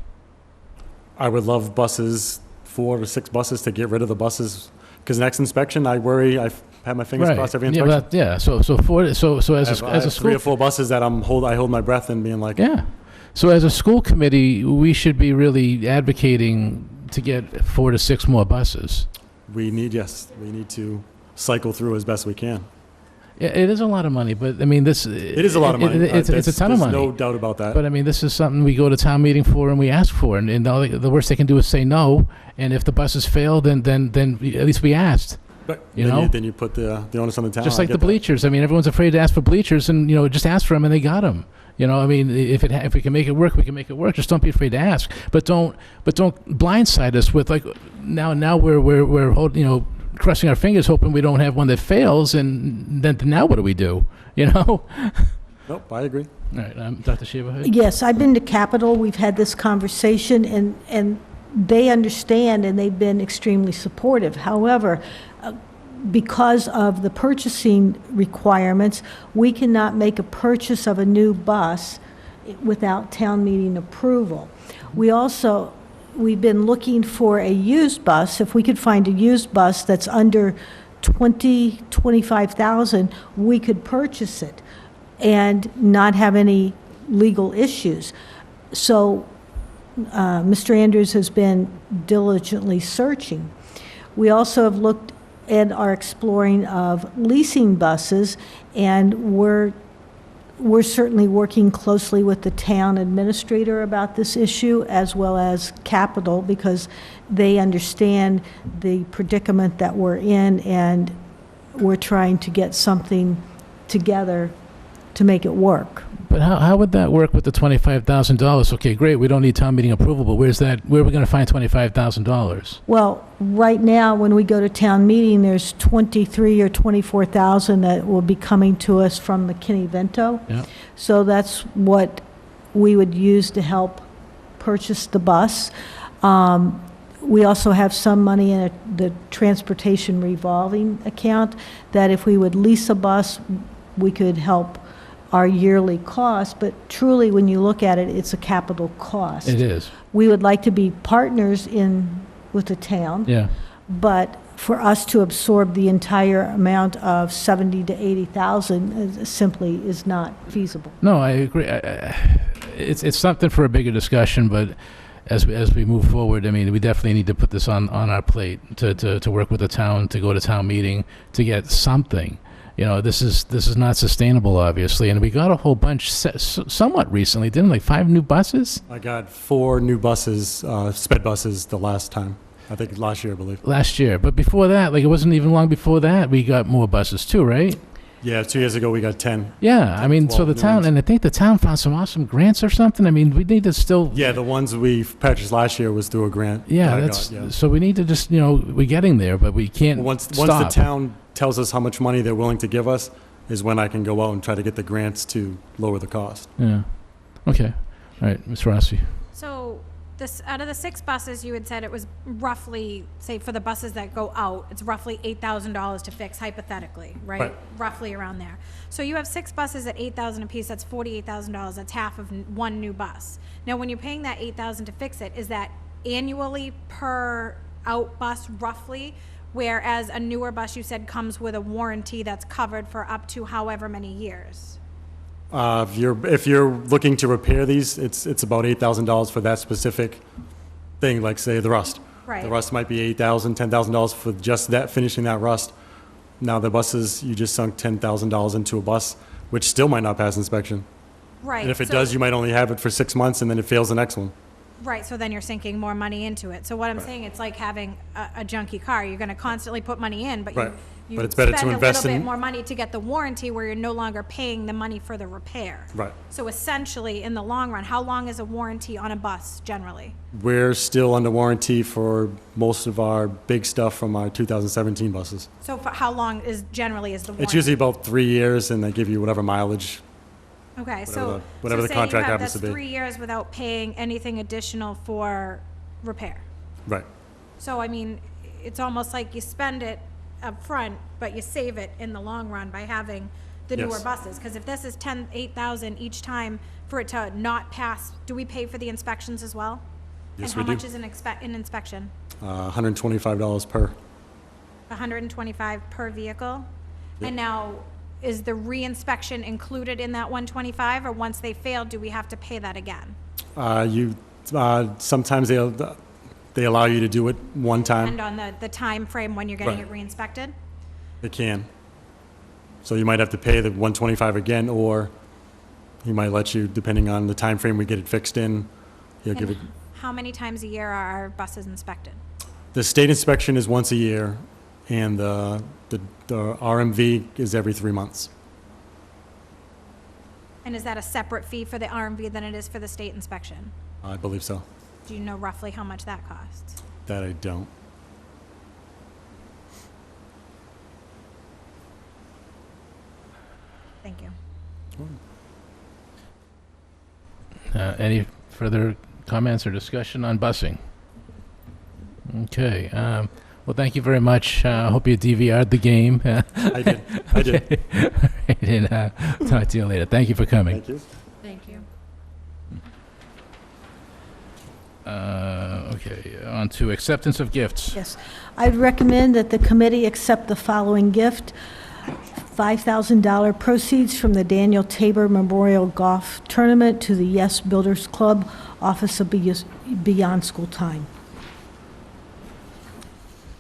I would love 4 to 6 buses to get rid of the buses, because next inspection, I worry, I've had my fingers crossed every inspection. So as a 3 school, or 4 buses that I hold my breath and being like, yeah. So as a school committee, we should be really advocating to get 4 to 6 more buses. we need to cycle through as best we can. Yeah, it is a lot of money, but I mean, it is a lot of money. It's a ton of money. There's no doubt about that. But I mean, this is something we go to town meeting for and we ask for, and the worst they can do is say no. And if the buses fail, then at least we asked. But then you put the onus on the town. Just like the bleachers. I mean, everyone's afraid to ask for bleachers, and just ask for them, and they got them. I mean, if we can make it work, we can make it work. Just don't be afraid to ask. But don't blindside us with like now we're holding, crossing our fingers, hoping we don't have one that fails, and then now what do we do? Nope, I agree. All right, Dr. Shiva. Yes, I've been to Capitol. We've had this conversation, and they understand, and they've been extremely supportive. However, because of the purchasing requirements, we cannot make a purchase of a new bus without town meeting approval. We've been looking for a used bus. If we could find a used bus that's under $25,000, we could purchase it and not have any legal issues. So Mr. Andrews has been diligently searching. We also have looked and are exploring of leasing buses, and we're certainly working closely with the town administrator about this issue, as well as Capitol, because they understand the predicament that we're in, and we're trying to get something together to make it work. But how would that work with the $25,000? Okay, great, we don't need town meeting approval, but where are we going to find $25,000? Well, right now, when we go to town meeting, there's $23,000 or $24,000 that will be coming to us from McKinney-Vento. Yeah. So that's what we would use to help purchase the bus. We also have some money in the transportation revolving account, that if we would lease a bus, we could help our yearly cost, but truly, when you look at it, it's a capital cost. It is. We would like to be partners with the town. Yeah. But for us to absorb the entire amount of $70,000 to $80,000 simply is not feasible. No, I agree. It's something for a bigger discussion, but as we move forward, I mean, we definitely need to put this on our plate to work with the town, to go to town meeting, to get something. This is not sustainable, obviously, and we got a whole bunch somewhat recently, didn't we? 5 new buses? I got 4 new buses, sped buses, the last time. I think last year, I believe. Last year, but before that, it wasn't even long before that, we got more buses too, right? Yeah, 2 years ago we got 10. Yeah, I mean, so the town, and I think the town found some awesome grants or something. I mean, we need to still. Yeah, the ones we purchased last year was through a grant. Yeah, so we need to just, we're getting there, but we can't. Well, once stop. the town tells us how much money they're willing to give us, is when I can go out and try to get the grants to lower the cost. Yeah. Okay. All right, Ms. Rossi. So out of the 6 buses, you had said it was roughly, say for the buses that go out, it's roughly $8,000 to fix, hypothetically, right? Right. Roughly around there. So you have 6 buses at $8,000 apiece, that's $48,000, that's half of one new bus. Now, when you're paying that $8,000 to fix it, is that annually per out bus roughly? Whereas a newer bus, you said, comes with a warranty that's covered for up to however many years? If you're looking to repair these, it's about $8,000 for that specific thing, like say the rust. Right. The rust might be $8,000, $10,000 for just that, finishing that rust. Now the buses, you just sunk $10,000 into a bus, which still might not pass inspection. Right. And if it does, you might only have it for 6 months, and then it fails the next one. Right, so then you're sinking more money into it. So what I'm saying, it's like having a junky car. You're going to constantly put money in, but Right. you But it's better to spend invest a little in- bit more money to get the warranty where you're no longer paying the money for the repair. Right. So essentially, in the long run, how long is a warranty on a bus generally? We're still under warranty for most of our big stuff from our 2017 buses. So for how long is the warranty? It's usually about 3 years, and they give you whatever mileage. Okay, whatever so the contract say you have happens to this be. 3 years without paying anything additional for repair. Right. So, I mean, it's almost like you spend it up front, but you save it in the long run by having the newer Yes. buses. Because if this is 8,000 each time for it to not pass, do we pay for the inspections as well? Yes, And we how do. much is an inspection? $125 per. 125 per vehicle? Yep. And now, is the re-inspection included in that 125, or once they fail, do we have to pay that again? Sometimes they allow you to do it one time. And on the time frame when you're getting Right. it re-inspected? They can. So you might have to pay the 125 again, or he might let you, depending on the time frame we get it fixed in, he'll give it. How many times a year are our buses inspected? The state inspection is once a year, and the RMV is every 3 months. And is that a separate fee for the RMV than it is for the state inspection? I believe so. Do you know roughly how much that costs? That I don't. Thank you. Any further comments or discussion on busing? Okay. Well, thank you very much. Hope you DVR'd the game. I did. I did. And talk to you later. Thank you for coming. Thank you. Thank you. Okay, on to acceptance of gifts. Yes. I'd recommend that the committee accept the following gift: $5,000 proceeds from the Daniel Tabor Memorial Golf Tournament to the Yes Builders Club, Office of Beyond School Time.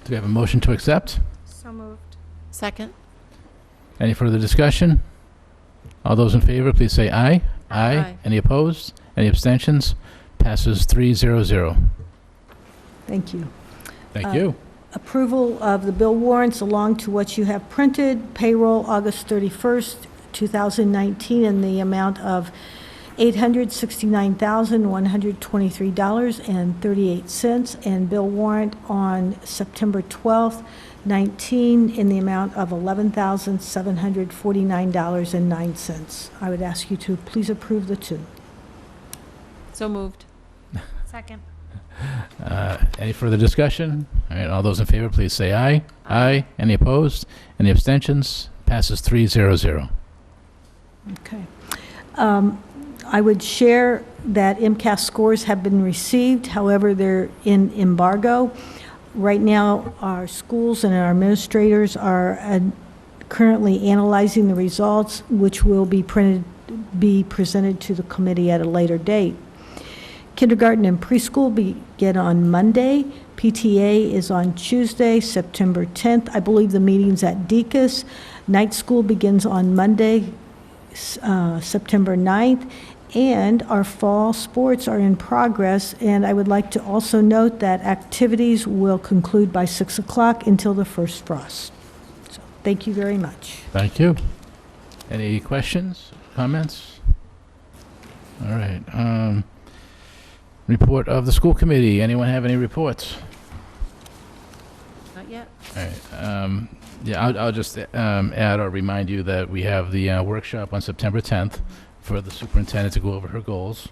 Do we have a motion to accept? So moved. Second? Any further discussion? All those in favor, please say aye. Aye. Any opposed? Any abstentions? Passes 300. Thank you. Thank you. Approval of the bill warrants along to what you have printed. Payroll, August 31st, 2019, in the amount of $869,123.38, and bill warrant on September 12th, 19, in the amount of $11,749.09. I would ask you to please approve the two. So moved. Second. Any further discussion? All right, all those in favor, please say aye. Aye. Any opposed? Any abstentions? Passes 300. Okay. I would share that MCAS scores have been received, however, they're in embargo. Right now, our schools and our administrators are currently analyzing the results, which will be presented to the committee at a later date. Kindergarten and preschool begin on Monday. PTA is on Tuesday, September 10th. I believe the meeting's at Deacon's. Night school begins on Monday, September 9th. And our fall sports are in progress. And I would like to also note that activities will conclude by 6 o'clock until the first frost. So, thank you very much. Thank you. Any questions, comments? All right. Report of the school committee. Anyone have any reports? Not yet. All right. Yeah, I'll just add or remind you that we have the workshop on September 10th for the superintendent to go over her goals.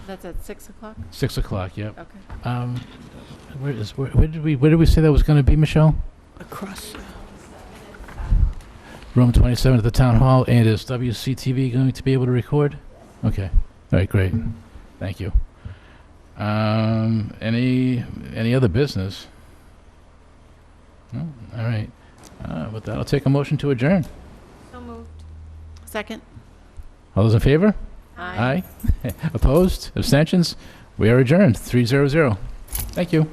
That's at 6 o'clock? 6 o'clock, yep. Okay. Where did we say that was going to be, Michelle? Across. Room 27 at the town hall. And is WCTV going to be able to record? Okay. All right, great. Thank you. Any other business? No? All right. With that, I'll take a motion to adjourn. So moved. Second? All those in favor? Aye. Opposed? Abstentions? We are adjourned. 300. Thank you.